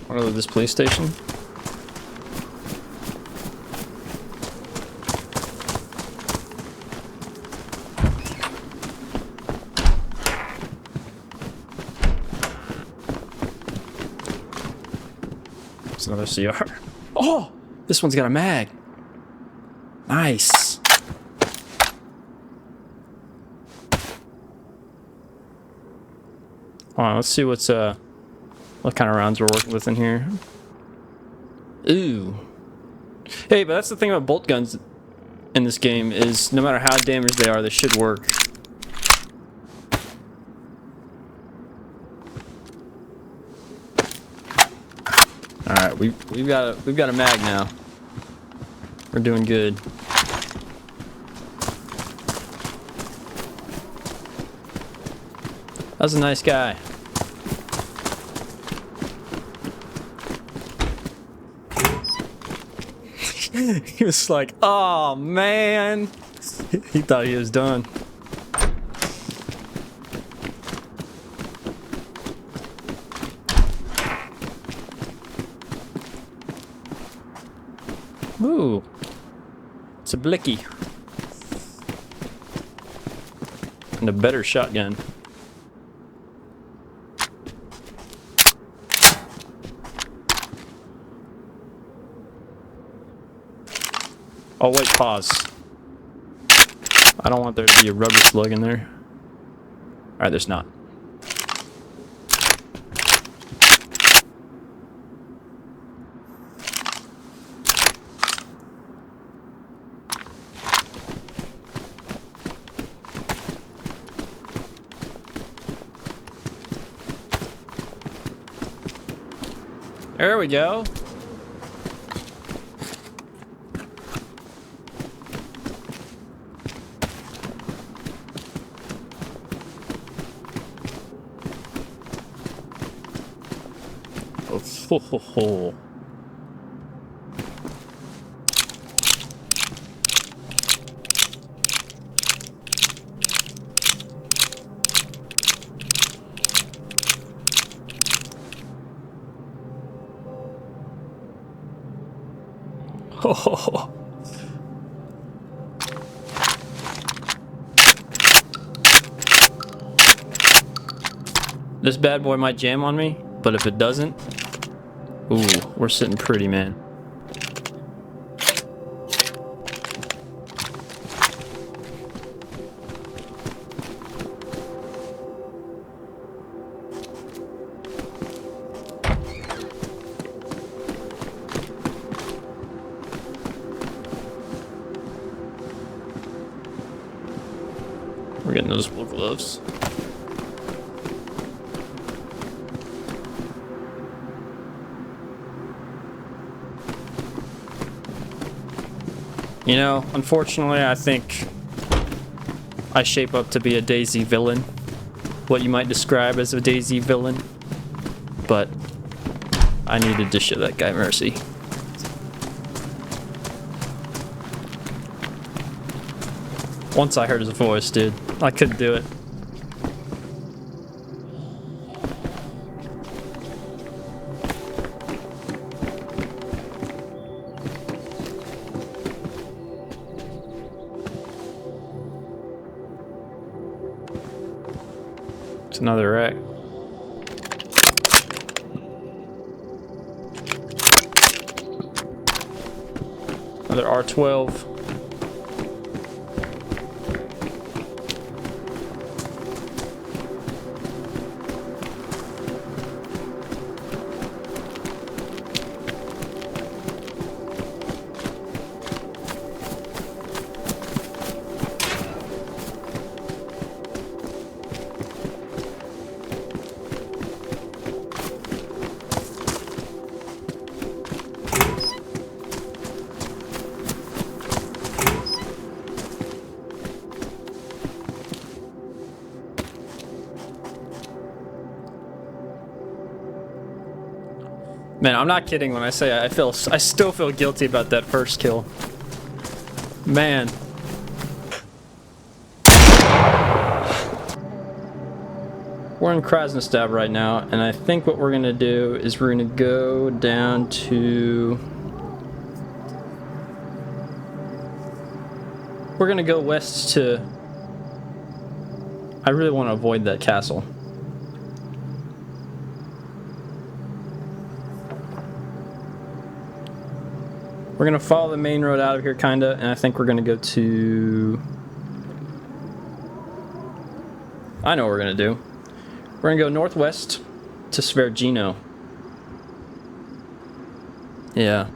A: Wanna leave this police station? It's another CR. Oh! This one's got a mag. Nice. Hold on, let's see what kind of rounds we're working with in here. Ooh. Hey, but that's the thing about bolt guns in this game is no matter how damaged they are, they should work. All right, we've got a mag now. We're doing good. That was a nice guy. He was like, "Oh man," he thought he was done. Ooh, it's a blicky and a better shotgun. Oh wait, pause. I don't want there to be a rubber slug in there. Alright, there's not. There we go. Ho, ho, ho. Ho, ho, ho. This bad boy might jam on me, but if it doesn't, ooh, we're sitting pretty, man. We're getting those wool gloves. You know, unfortunately, I think I shape up to be a DAYZ villain. What you might describe as a DAYZ villain. But I needed to show that guy mercy. Once I heard his voice, dude, I couldn't do it. It's another wreck. Another R12. Man, I'm not kidding when I say I still feel guilty about that first kill. Man. We're in Krasnostab right now, and I think what we're gonna do is we're gonna go down to... We're gonna go west to... I really want to avoid that castle. We're gonna follow the main road out of here, kinda, and I think we're gonna go to... I know what we're gonna do. We're gonna go northwest to Survhrr. Yeah.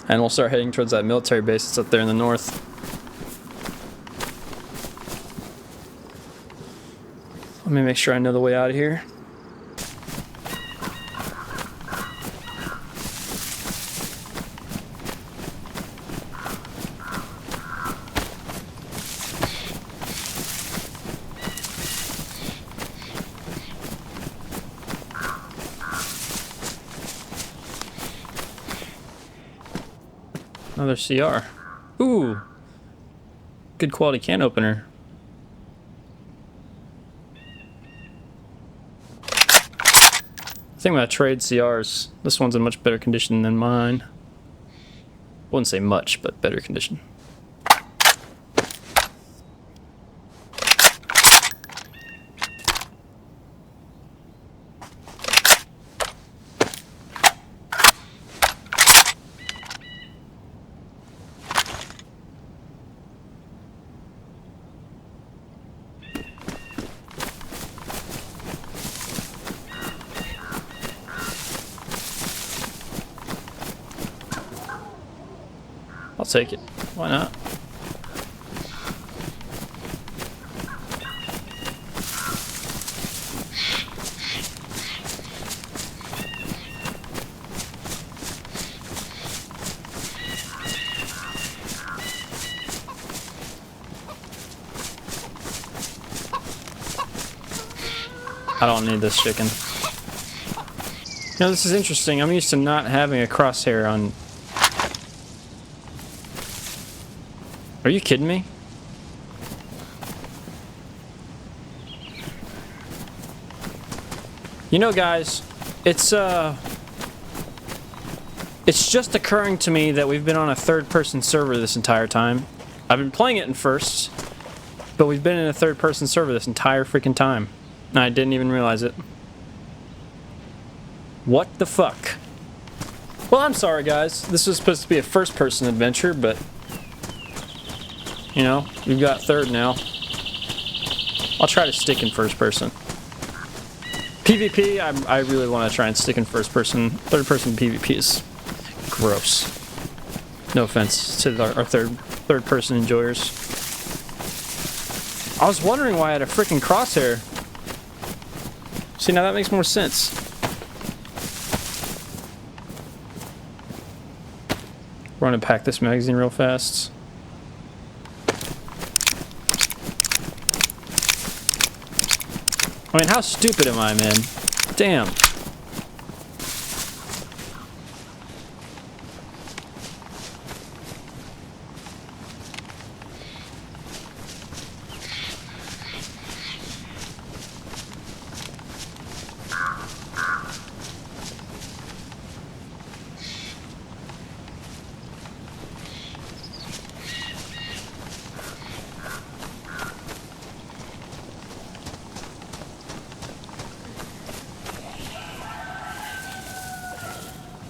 A: And we'll start heading towards that military base that's up there in the north. Let me make sure I know the way out of here. Another CR. Ooh. Good quality can opener. I think I'm gonna trade CRs. This one's in much better condition than mine. Wouldn't say much, but better condition. I'll take it. Why not? I don't need this chicken. You know, this is interesting. I'm used to not having a crosshair on... Are you kidding me? You know, guys, it's just occurring to me that we've been on a third-person server this entire time. I've been playing it in first, but we've been in a third-person server this entire freaking time. And I didn't even realize it. What the fuck? Well, I'm sorry, guys. This was supposed to be a first-person adventure, but... You know, we've got third now. I'll try to stick in first person. PvP, I really want to try and stick in first person. Third person PvP is gross. No offense to our third person enjoyers. I was wondering why I had a freaking crosshair. See, now that makes more sense. We're gonna pack this magazine real fast. I mean, how stupid am I, man? Damn.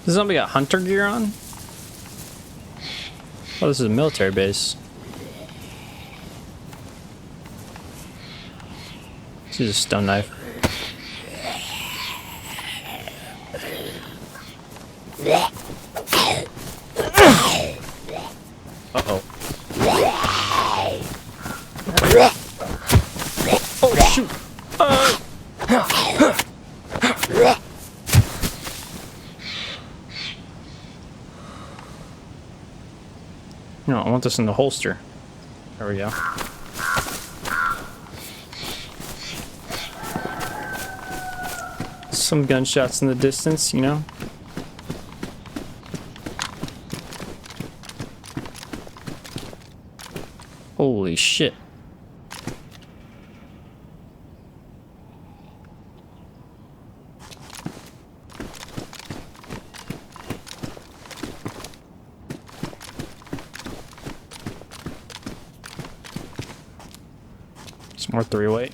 A: Does somebody got hunter gear on? Oh, this is a military base. This is a stone knife. Uh-oh. Oh, shoot! No, I want this in the holster. There we go. Some gunshots in the distance, you know? Holy shit. Some more 3-weight.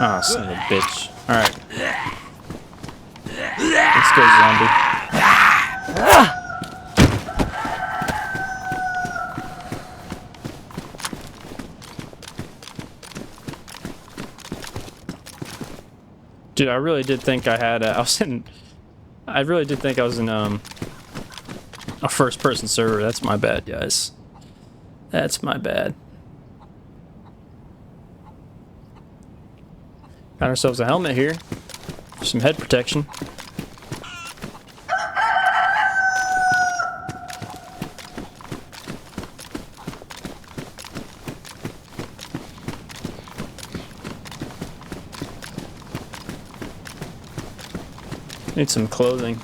A: Ah, oh, son of a bitch. Alright. Let's go, zombie. Dude, I really did think I had I really did think I was in a first-person server. That's my bad, guys. That's my bad. Got ourselves a helmet here for some head protection. Need some clothing,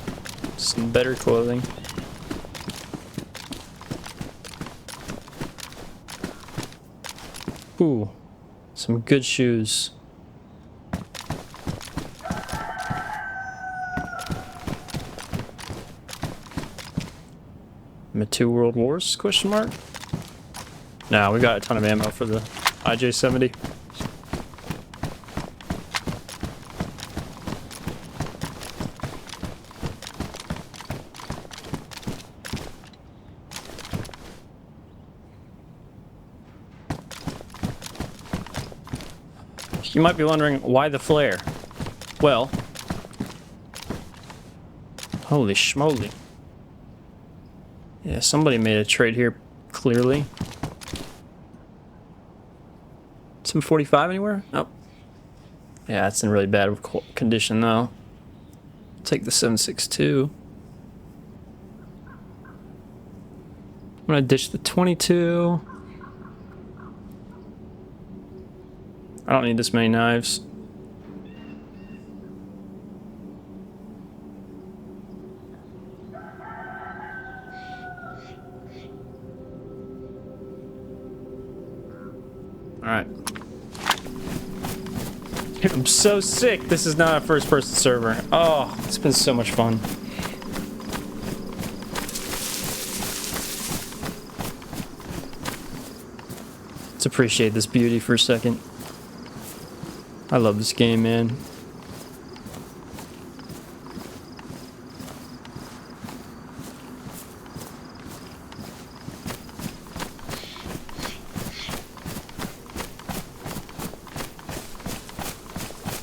A: some better clothing. Ooh, some good shoes. Two World Wars? Question mark. Nah, we got a ton of ammo for the IJ-70. You might be wondering why the flare. Well, holy schmoly. Yeah, somebody made a trade here, clearly. Some 45 anywhere? Nope. Yeah, it's in really bad condition, though. Take the 7.62. I'm gonna ditch the 22. I don't need this many knives. Alright. I'm so sick. This is not a first-person server. Oh, it's been so much fun. Let's appreciate this beauty for a second. I love this game, man.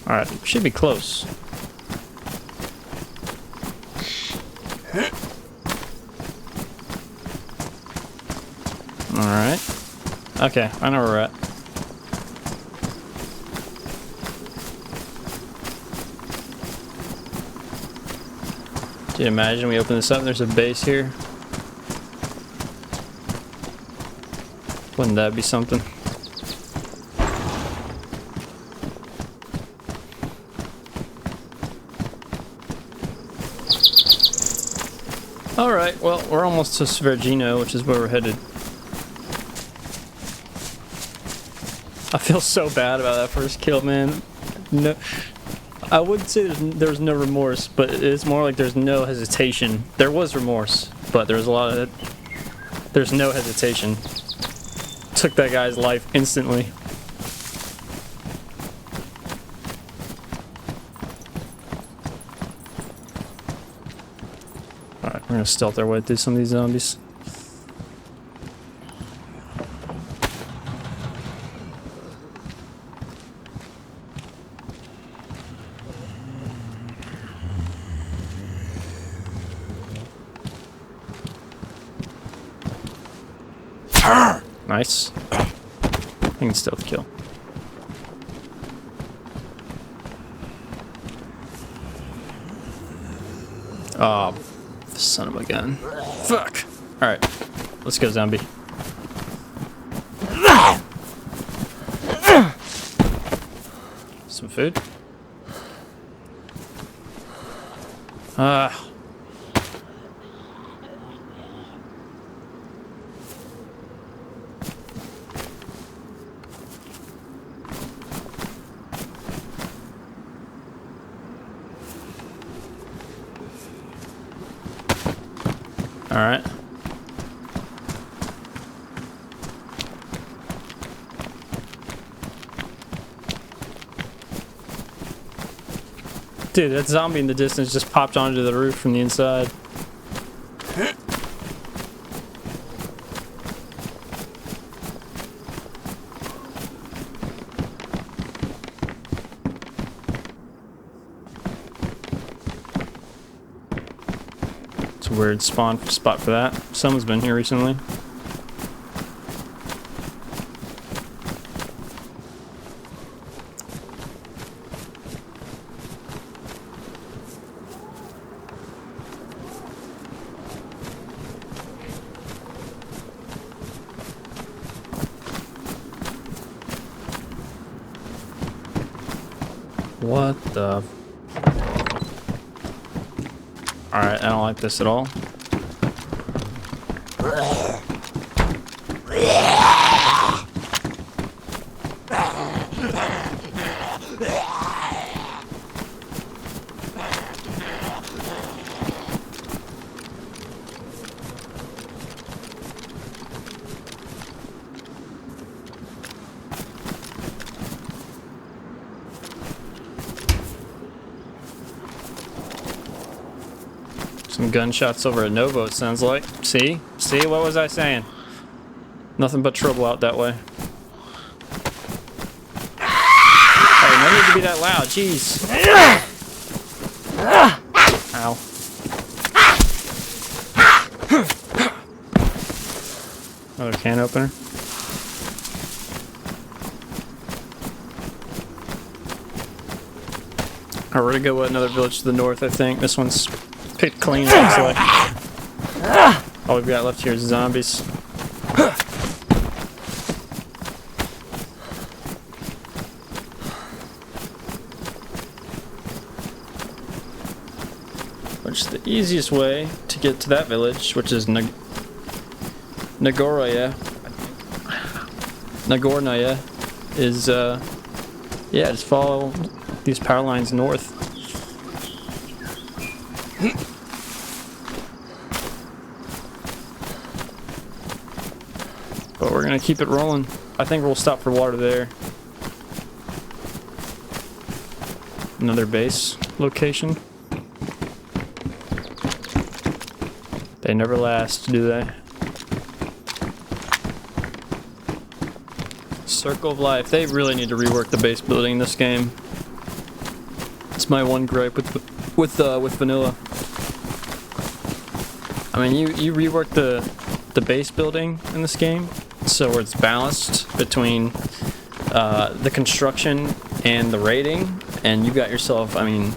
A: Alright, should be close. Alright. Okay, I know where we're at. Can you imagine we open this up and there's a base here? Wouldn't that be something? Alright, well, we're almost to Survhrr, which is where we're headed. I feel so bad about that first kill, man. No, I wouldn't say there's no remorse, but it's more like there's no hesitation. There was remorse, but there was a lot of There's no hesitation. Took that guy's life instantly. Alright, we're gonna stealth our way through some of these zombies. Nice. I can stealth kill. Oh, son of a gun. Fuck. Alright. Let's go, zombie. Some food. Alright. Dude, that zombie in the distance just popped onto the roof from the inside. It's a weird spawn spot for that. Someone's been here recently. What the? Alright, I don't like this at all. Some gunshots over at Novo, it sounds like. See? See? What was I saying? Nothing but trouble out that way. Hey, no need to be that loud, jeez. Ow. Another can opener. Alright, we're gonna go with another village to the north, I think. This one's picked clean, looks like. All we've got left here is zombies. Which is the easiest way to get to that village, which is Nagoraya, is, yeah, just follow these power lines north. But we're gonna keep it rolling. I think we'll stop for water there. Another base location. They never last, do they? Circle of Life. They really need to rework the base building in this game. It's my one gripe with vanilla. I mean, you rework the base building in this game so it's balanced between the construction and the raiding, and you got yourself, I mean,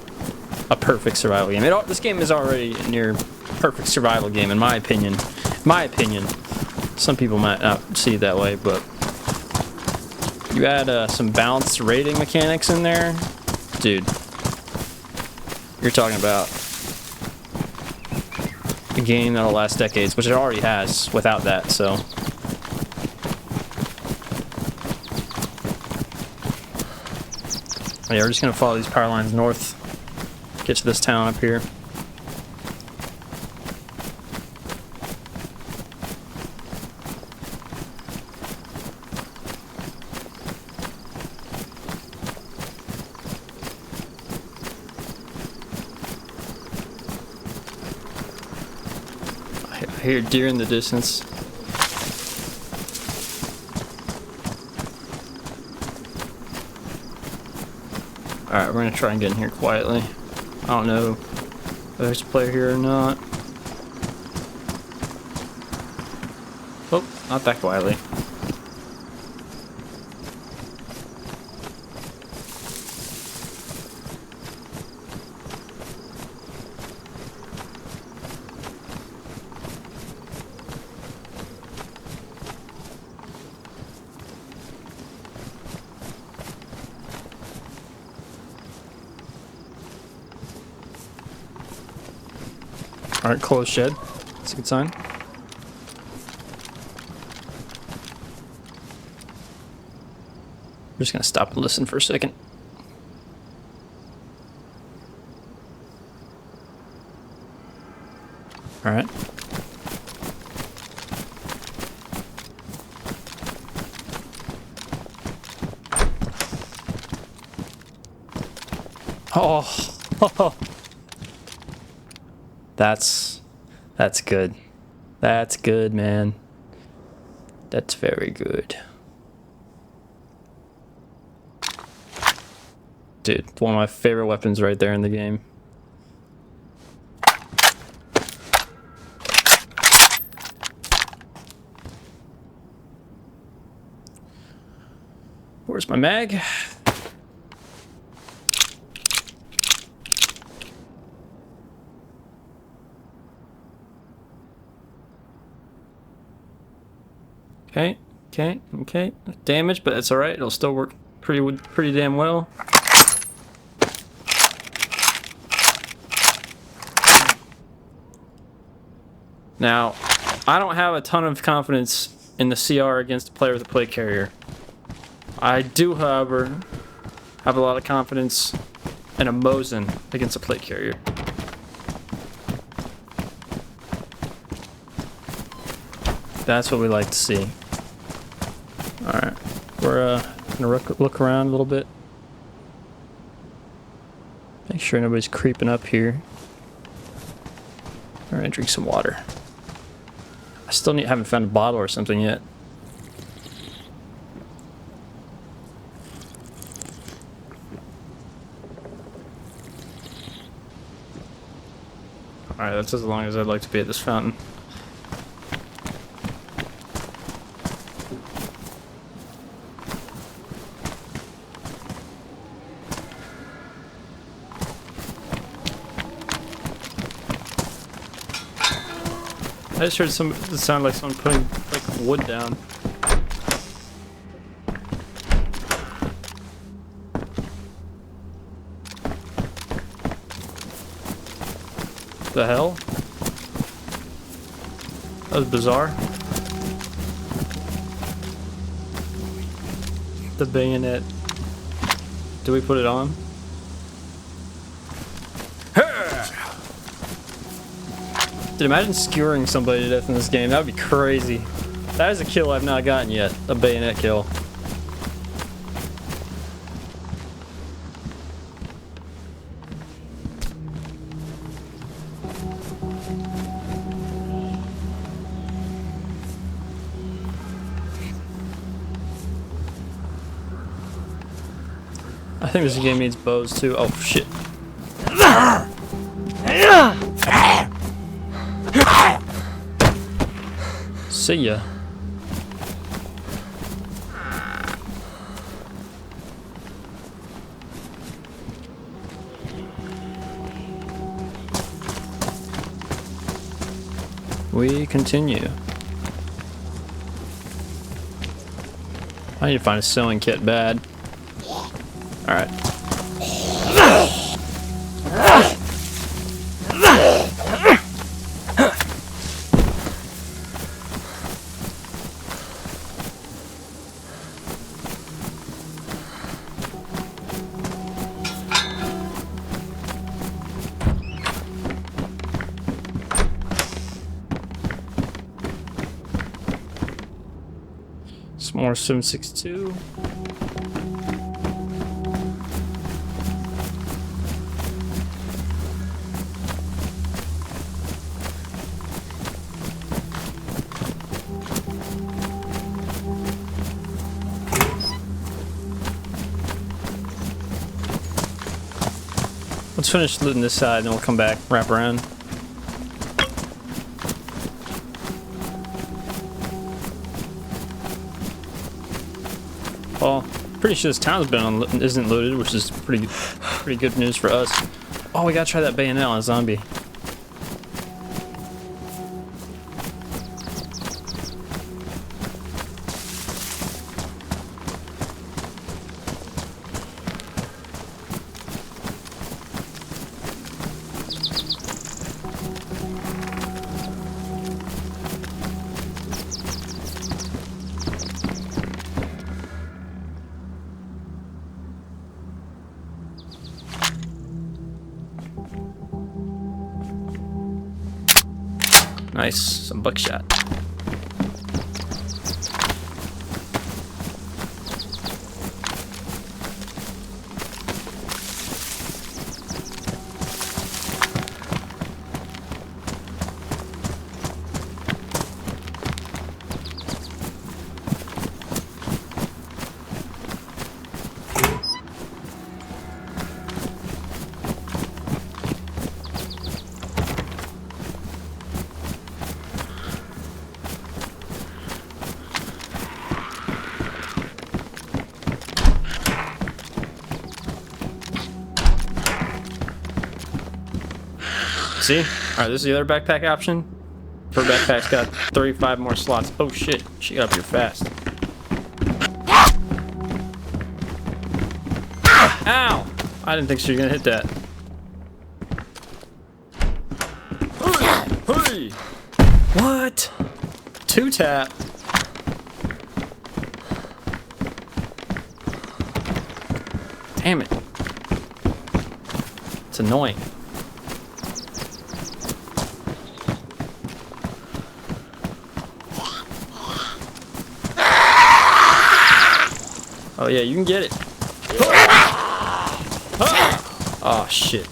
A: a perfect survival game. This game is already a near perfect survival game, in my opinion. Some people might not see it that way, but you add some balanced raiding mechanics in there, dude. You're talking about a game that'll last decades, which it already has without that, so. Yeah, we're just gonna follow these power lines north, get to this town up here. I hear deer in the distance. Alright, we're gonna try and get in here quietly. I don't know if there's a player here or not. Oh, not that quietly. Alright, closed shed. That's a good sign. We're just gonna stop and listen for a second. Alright. Oh, that's good. That's good, man. That's very good. Dude, one of my favorite weapons right there in the game. Where's my mag? Okay. Damage, but that's alright. It'll still work pretty damn well. Now, I don't have a ton of confidence in the CR against a player with a plate carrier. I do, however, have a lot of confidence in a Mosin against a plate carrier. That's what we like to see. Alright, we're gonna look around a little bit. Make sure nobody's creeping up here. Alright, drink some water. I still haven't found a bottle or something yet. Alright, that's as long as I'd like to be at this fountain. I just heard it sounded like someone putting like wood down. The hell? That was bizarre. The bayonet. Do we put it on? Dude, imagine skewering somebody to death in this game. That would be crazy. That is a kill I've not gotten yet. A bayonet kill. I think this game needs bows too. Oh shit. See ya. We continue. I need to find a sewing kit bad. Alright. Some more 762. Let's finish looting this side, then we'll come back, wrap around. Well, pretty sure this town's isn't looted, which is pretty good news for us. Oh, we gotta try that bayonet on a zombie. Nice, some buckshot. See? Alright, this is the other backpack option. Her backpack's got 35 more slots. Oh shit, she got up here fast. Ow! I didn't think she was gonna hit that. Hey! What? 2-tap. Damn it. It's annoying. Oh yeah, you can get it. Oh shit.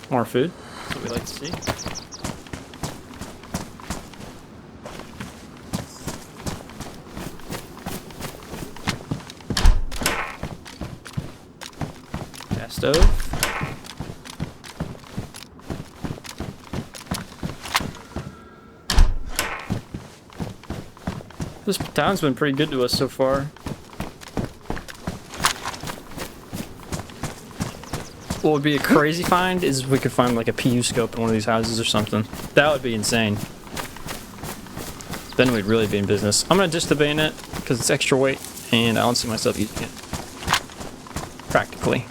A: More food. That's what we like to see. Gas stove. This town's been pretty good to us so far. What would be a crazy find is if we could find like a PU scope in one of these houses or something. That would be insane. Then we'd really be in business. I'm gonna ditch the bayonet because it's extra weight and I don't see myself using it. Practically.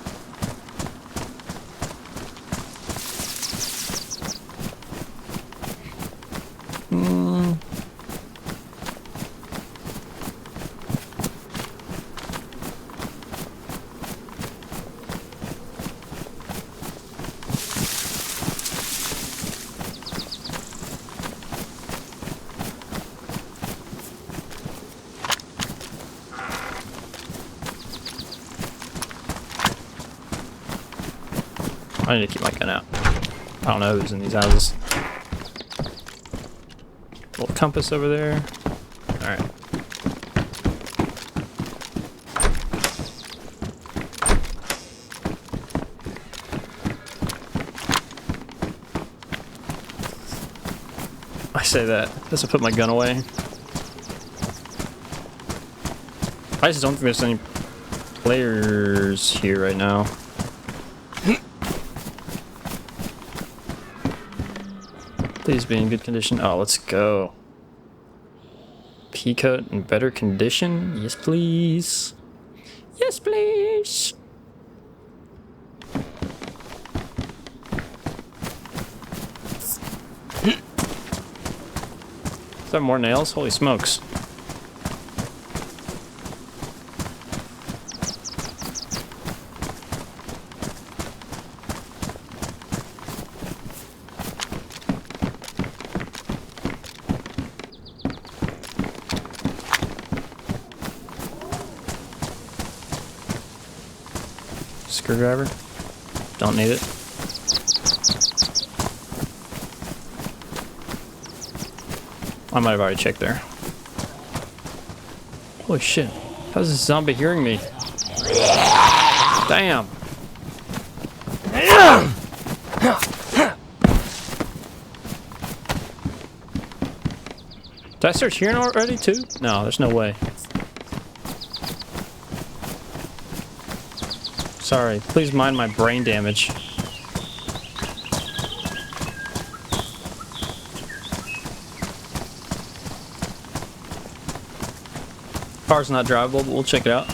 A: I need to keep my gun out. I don't know who's in these houses. Little compass over there. Alright. I say that. Just to put my gun away. I just don't think there's any players here right now. Please be in good condition. Oh, let's go. Peacoat in better condition? Yes, please. Yes, please. Is there more nails? Holy smokes. Screwdriver. Don't need it. I might have already checked there. Holy shit. How's this zombie hearing me? Damn. Did I start hearing already too? No, there's no way. Sorry, please mind my brain damage. Car's not drivable, but we'll check it out.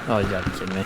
A: Oh, you gotta be kidding me.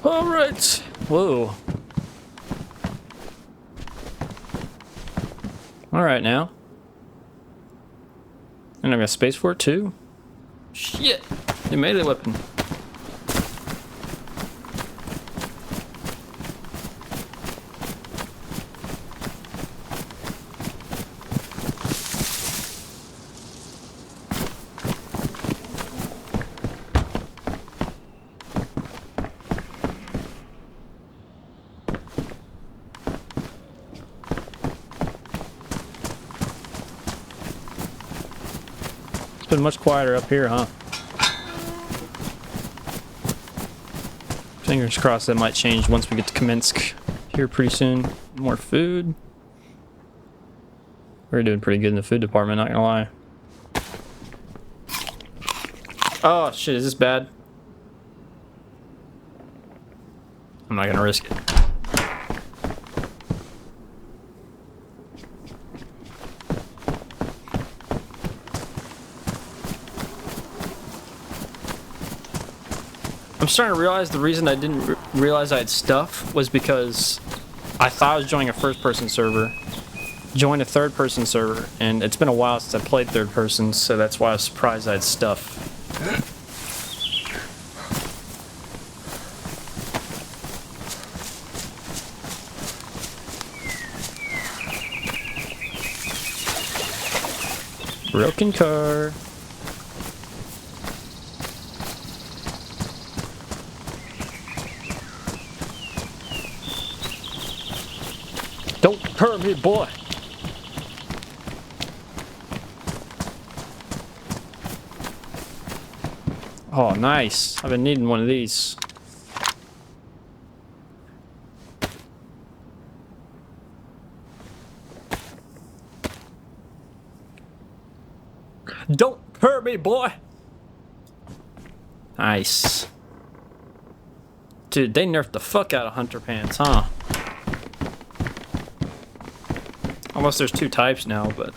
A: Alright. Whoa. Alright now. And I've got space for it too. Shit! They made a weapon. It's been much quieter up here, huh? Fingers crossed that might change once we get to KAMENSK here pretty soon. More food. We're doing pretty good in the food department, not gonna lie. Oh shit, is this bad? I'm not gonna risk it. I'm starting to realize the reason I didn't realize I had stuff was because I thought I was joining a first-person server, joined a third-person server, and it's been a while since I played third-person, so that's why I was surprised I had stuff. Broken car. Don't hurt me, boy. Oh, nice. I've been needing one of these. Don't hurt me, boy. Nice. Dude, they nerfed the fuck out of hunter pants, huh? Almost there's two types now, but...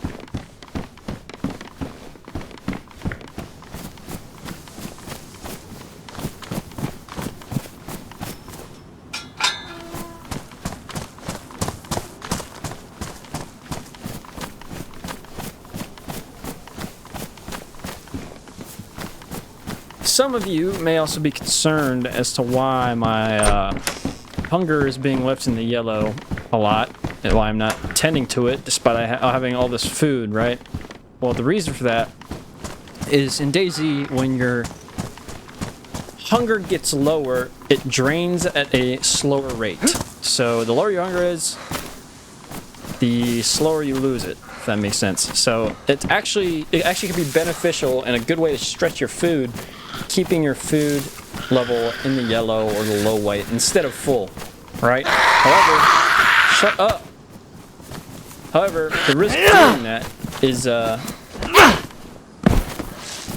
A: Some of you may also be concerned as to why my hunger is being left in the yellow a lot, and why I'm not tending to it despite having all this food, right? Well, the reason for that is in DAYZ, when your hunger gets lower, it drains at a slower rate. So the lower your hunger is, the slower you lose it, if that makes sense. So it actually can be beneficial and a good way to stretch your food, keeping your food level in the yellow or the low white instead of full, right? However, shut up. However, the risk of doing that is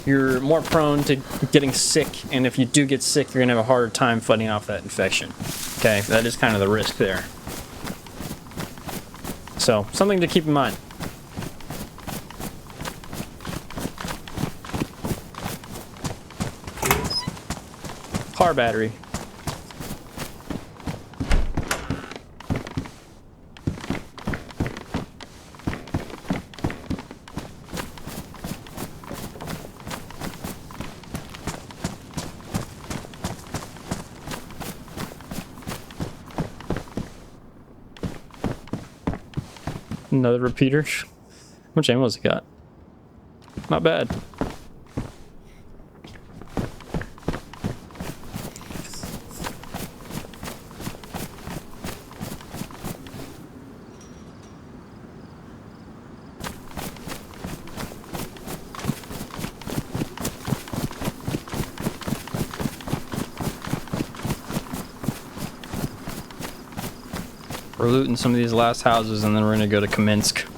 A: you're more prone to getting sick, and if you do get sick, you're gonna have a harder time fighting off that infection. Okay, that is kind of the risk there. So, something to keep in mind. subpar battery. Another repeater. How much ammo has it got? Not bad. We're looting some of these last houses and then we're gonna go to KAMENSK.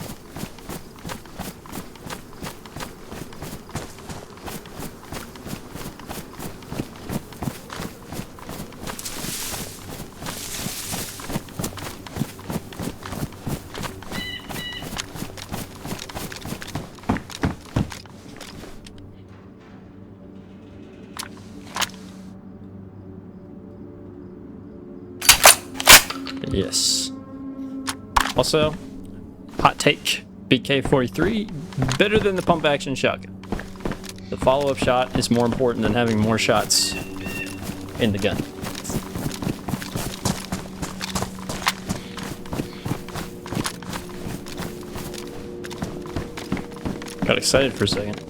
A: Yes. Also, hot take, BK-43, better than the pump action shotgun. The follow-up shot is more important than having more shots in the gun. Got excited for a second.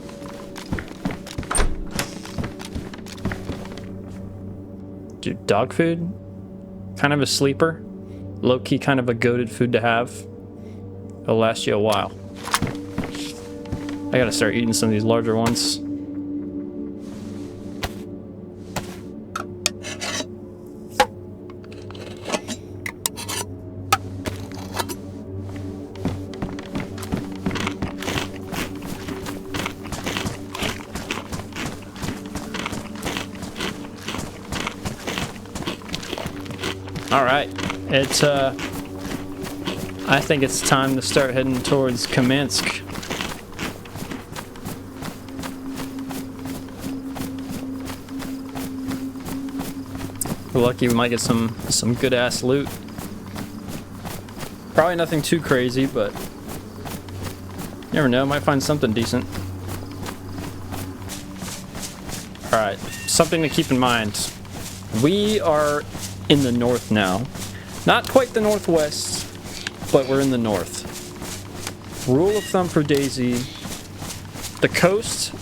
A: Dude, dog food? Kind of a sleeper. Low-key kind of a goated food to have. It'll last you a while. I gotta start eating some of these larger ones. All right. It's, I think it's time to start heading towards KAMENSK. We're lucky we might get some good ass loot. Probably nothing too crazy, but you never know, might find something decent. All right, something to keep in mind. We are in the north now. Not quite the northwest, but we're in the north. Rule of thumb for DAYZ, the coast,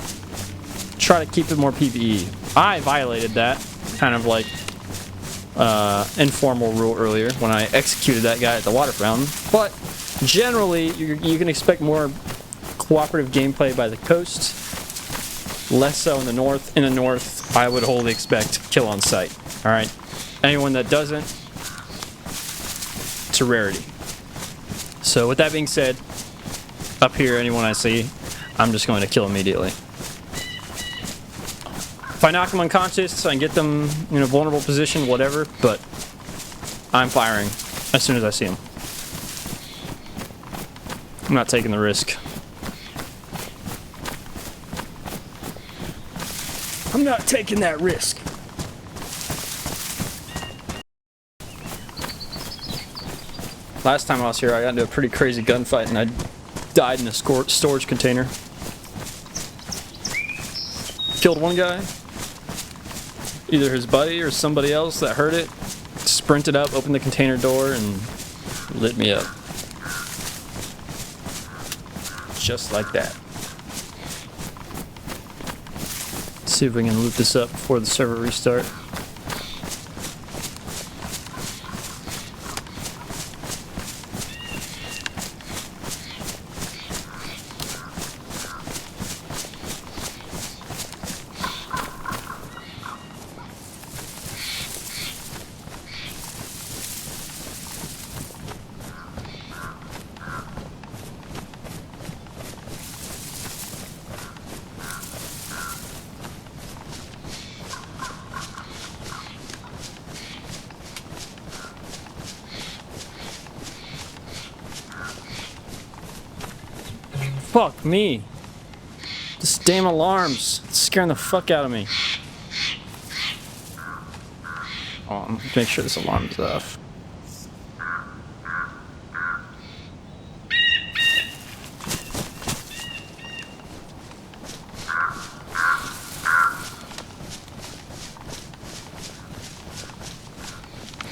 A: try to keep it more PvE. I violated that, kind of like informal rule earlier when I executed that guy at the water fountain. But generally, you can expect more cooperative gameplay by the coast, less so in the north. In the north, I would wholly expect kill on sight. All right, anyone that doesn't, it's a rarity. So with that being said, up here, anyone I see, I'm just going to kill immediately. If I knock them unconscious, I can get them in a vulnerable position, whatever, but I'm firing as soon as I see them. I'm not taking the risk. I'm not taking that risk. Last time I was here, I got into a pretty crazy gunfight and I died in a storage container. Killed one guy. Either his buddy or somebody else that heard it sprinted up, opened the container door, and lit me up. Just like that. Let's see if we can loot this up before the server restart. Fuck me. This damn alarms. It's scaring the fuck out of me. Hold on, make sure this alarm is off.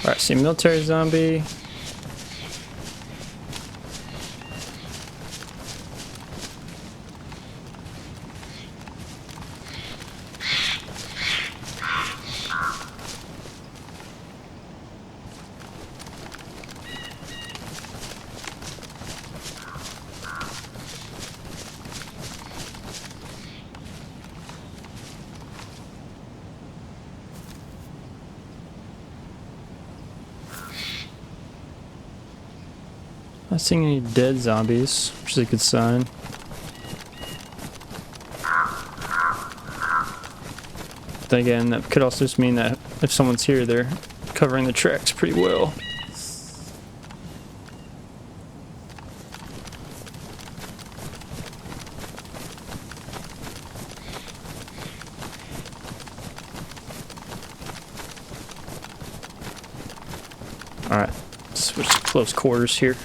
A: Alright, see military zombie. Not seeing any dead zombies, which is a good sign. Then again, that could also just mean that if someone's here, they're covering the tracks pretty well. Alright, switch to close quarters here.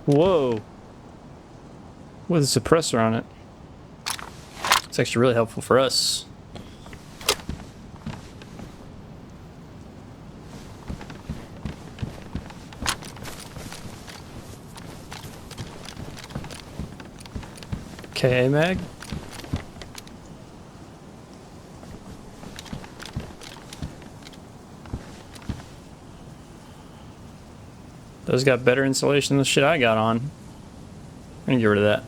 A: Whoa! With a suppressor on it. It's actually really helpful for us. KA mag. Those got better insulation than the shit I got on. I'm gonna get rid of that.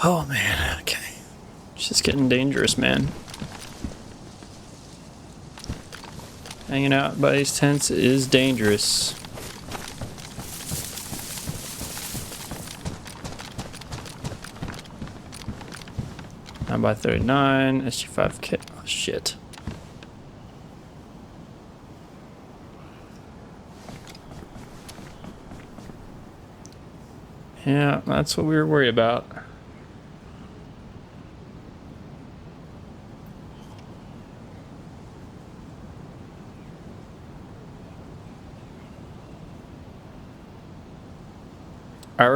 A: Oh man, okay. It's just getting dangerous, man. Hanging out by these tents is dangerous. I'm by 39, SG5K. Oh shit. Yeah, that's what we were worried about. Alright,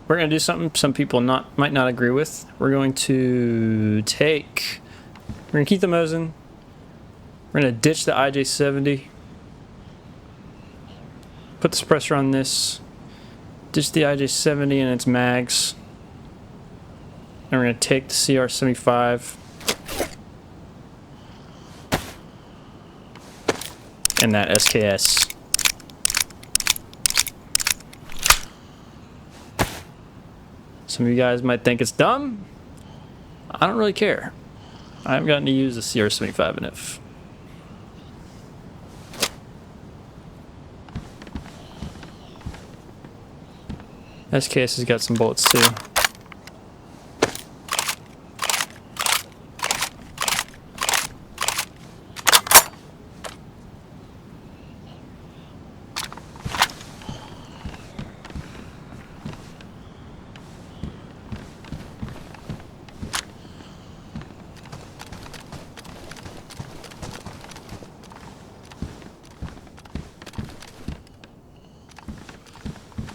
A: we're gonna do something some people might not agree with. We're going to we're gonna keep the Mosin. We're gonna ditch the IJ70. Put the suppressor on this. Ditch the IJ70 and its mags. And we're gonna take the CR75. And that SKS. Some of you guys might think it's dumb. I don't really care. I haven't gotten to use the CR75 enough. SKS has got some bullets too.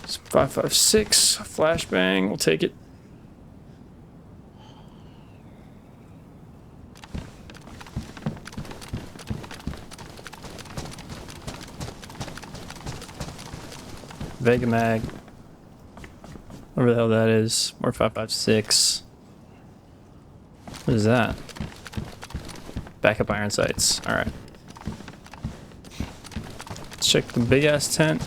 A: Some 5.56 flashbang, we'll take it. Vega mag. Whatever the hell that is. More 5.56. What is that? Backup iron sights. Alright. Let's check the big ass tent.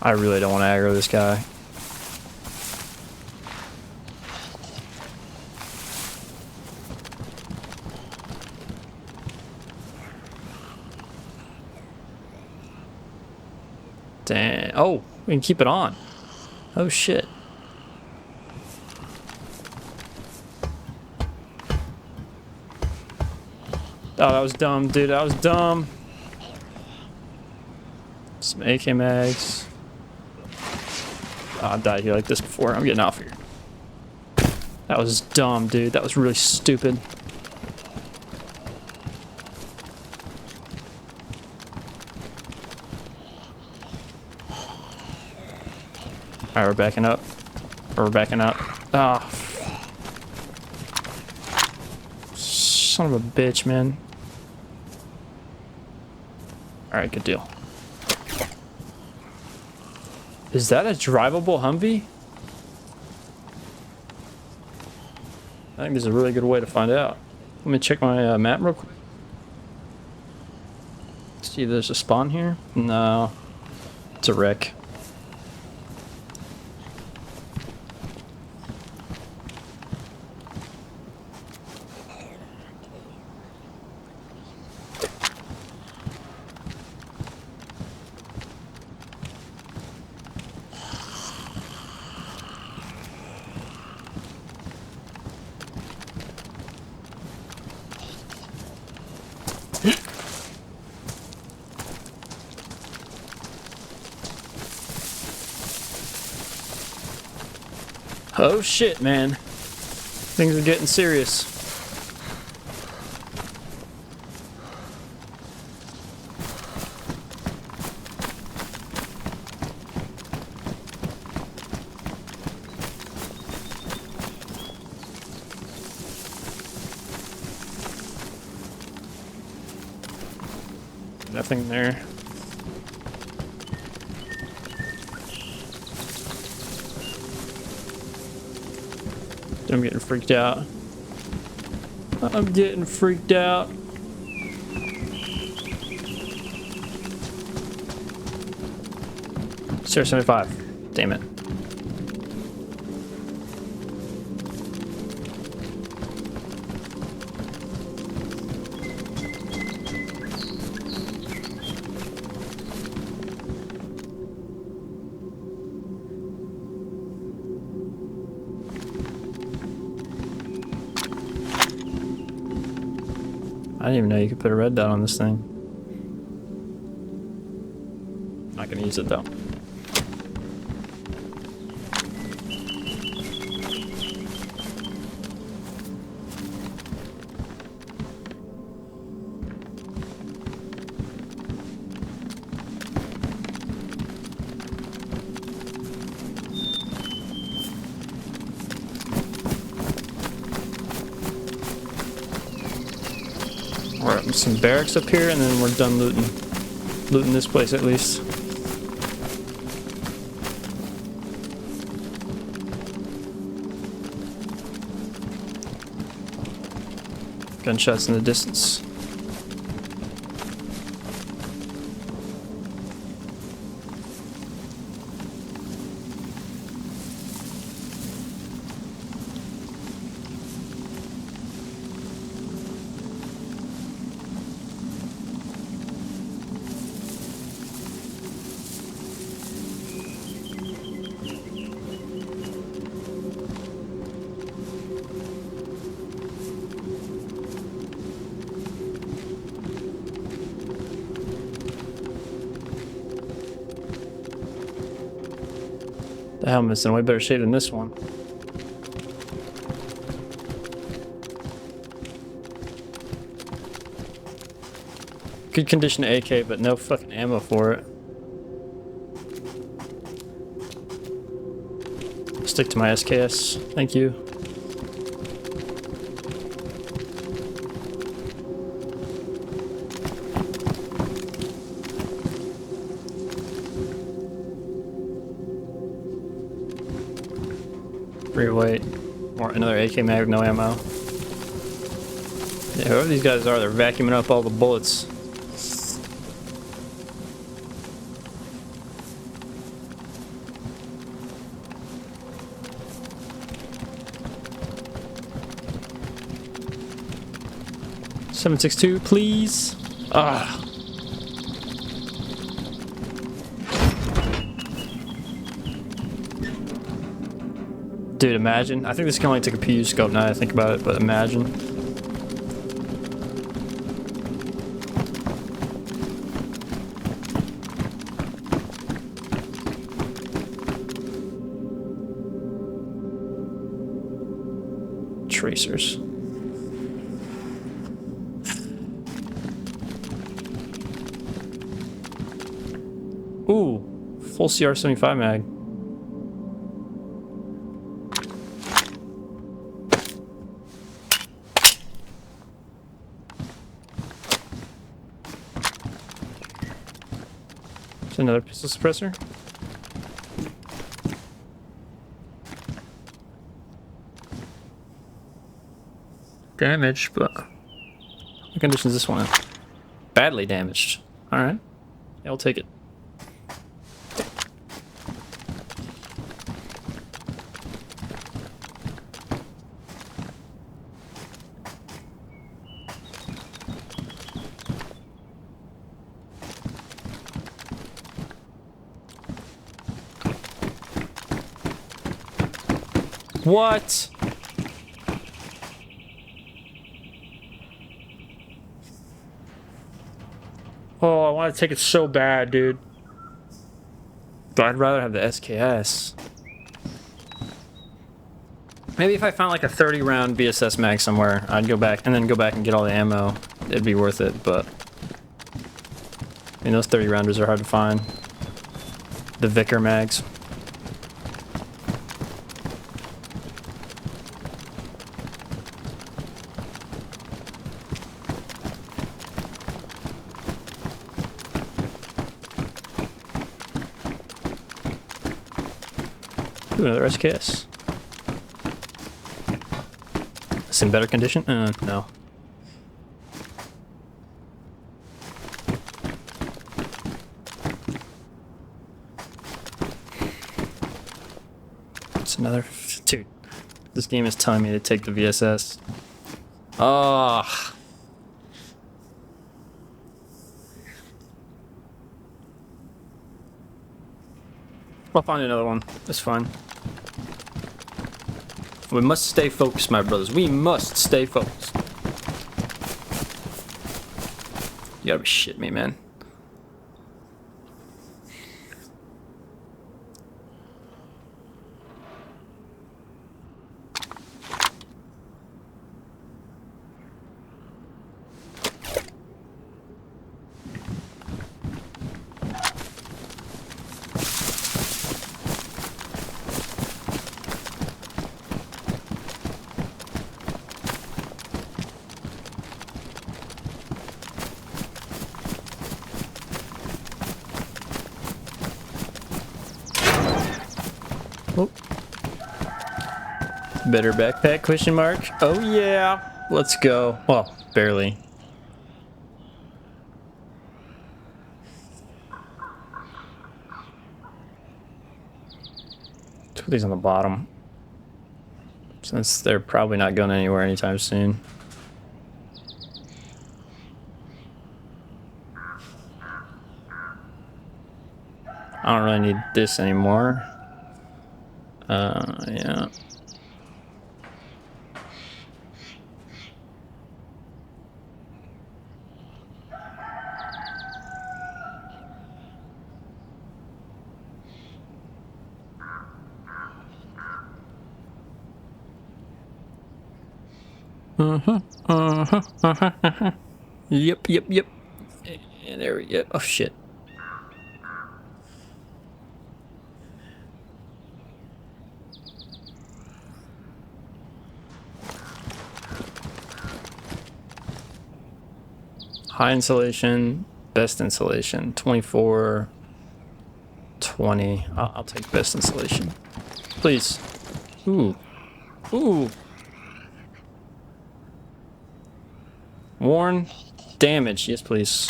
A: I really don't want to aggro this guy. Damn. Oh, we can keep it on. Oh shit. Oh, that was dumb, dude. That was dumb. Some AK mags. Oh, I've died here like this before. I'm getting off here. That was dumb, dude. That was really stupid. Alright, we're backing up. Or we're backing up. Ah. Son of a bitch, man. Alright, good deal. Is that a drivable Humvee? I think there's a really good way to find out. Let me check my map real quick. See if there's a spawn here. No. It's a wreck. Oh shit, man. Things are getting serious. Nothing there. I'm getting freaked out. I'm getting freaked out. Stair 75. Damn it. I didn't even know you could put a red dot on this thing. Not gonna use it though. We're at some barracks up here, and then we're done looting this place at least. Gunshots in the distance. The helmet's in way better shape than this one. Good condition AK, but no fucking ammo for it. Stick to my SKS, thank you. Wait, more another AK mag, no ammo. Yeah, whoever these guys are, they're vacuuming up all the bullets. 762, please. Ah. Dude, imagine. I think this can only take a PU scope now that I think about it, but imagine. Tracers. Ooh, full CR75 mag. There's another pistol suppressor. Damaged, but what condition is this one in? Badly damaged. Alright. Yeah, I'll take it. What? Oh, I want to take it so bad, dude. But I'd rather have the SKS. Maybe if I found like a 30 round BSS mag somewhere, I'd go back and then go back and get all the ammo. It'd be worth it, but I mean, those 30 rounders are hard to find. The Vicker mags. Ooh, another SKS. It's in better condition? No. It's another... Dude, this game is telling me to take the VSS. Oh. I'll find another one. It's fine. We must stay focused, my brothers. We must stay focused. You gotta be shitting me, man. Oh. Better backpack, question mark? Oh yeah, let's go. Well, barely. Two of these on the bottom. Since they're probably not going anywhere anytime soon. I don't really need this anymore. Yeah. Yep. And there we go. Oh shit. High insulation, best insulation, 24, 20. I'll take best insulation. Please. Ooh. Ooh. Worn, damage. Yes, please.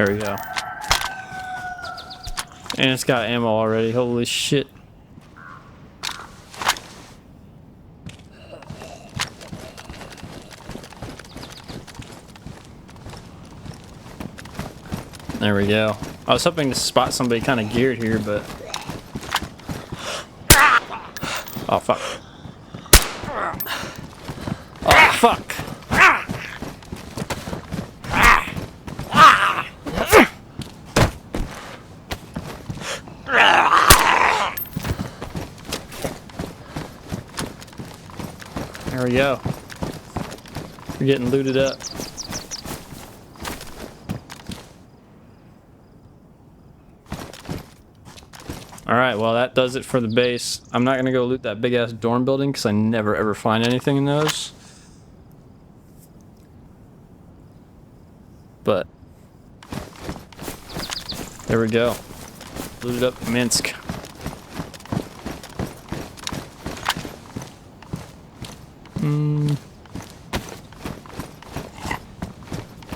A: There we go. And it's got ammo already. Holy shit. There we go. I was hoping to spot somebody kind of geared here, but... Oh, fuck. Oh, fuck! There we go. We're getting looted up. Alright, well that does it for the base. I'm not gonna go loot that big ass dorm building because I never ever find anything in those. But there we go. Looted up Minsk.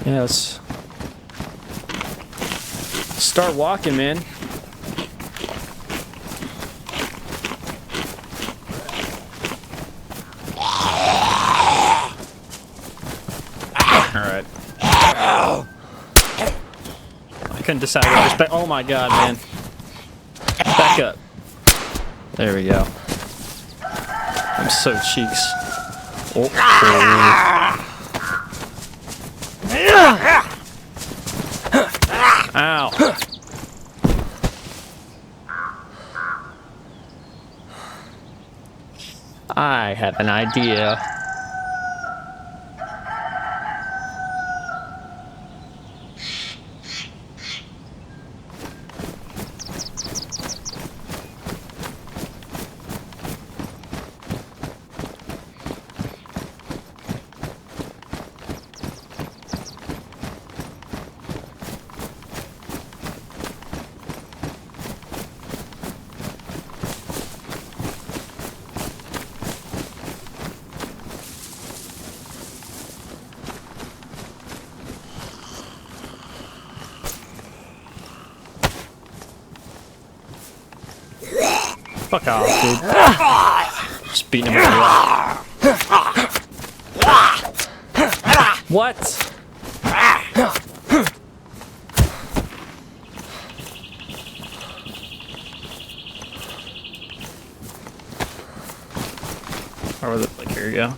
A: Yeah, let's start walking, man. Alright. I couldn't decide what to respect. Oh my god, man. Back up. There we go. I'm so cheeks. Oh. Ow. I have an idea. Fuck off, dude. Just beating him up. What? Or was it like, here you go.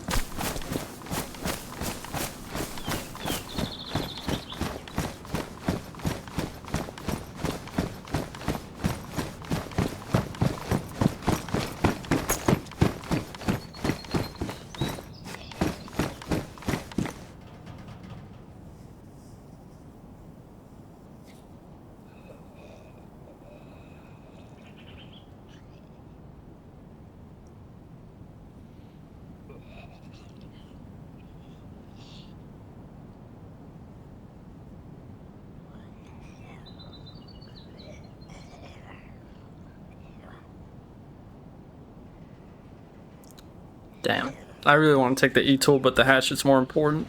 A: Damn. I really want to take the E-tool, but the hatchet's more important.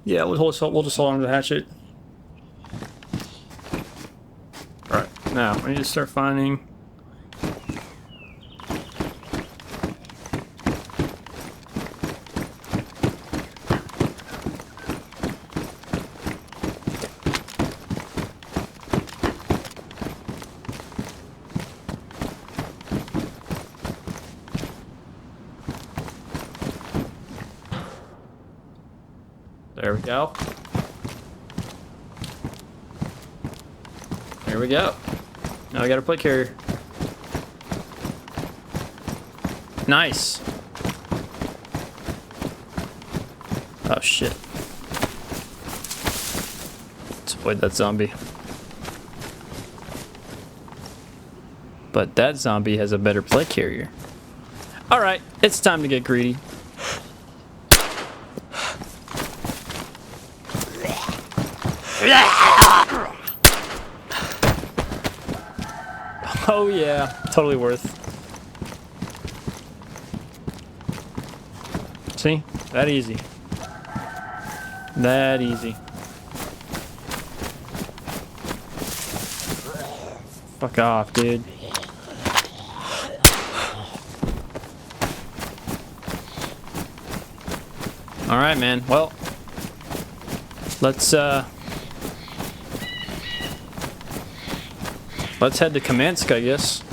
A: Yeah, we'll just hold on to the hatchet. Alright, now we need to start finding... There we go. There we go. Now I got a plate carrier. Nice. Oh shit. Let's avoid that zombie. But that zombie has a better plate carrier. Alright, it's time to get greedy. Oh yeah, totally worth. See? That easy. That easy. Fuck off, dude. Alright, man. Well, let's head to Kamensk, I guess.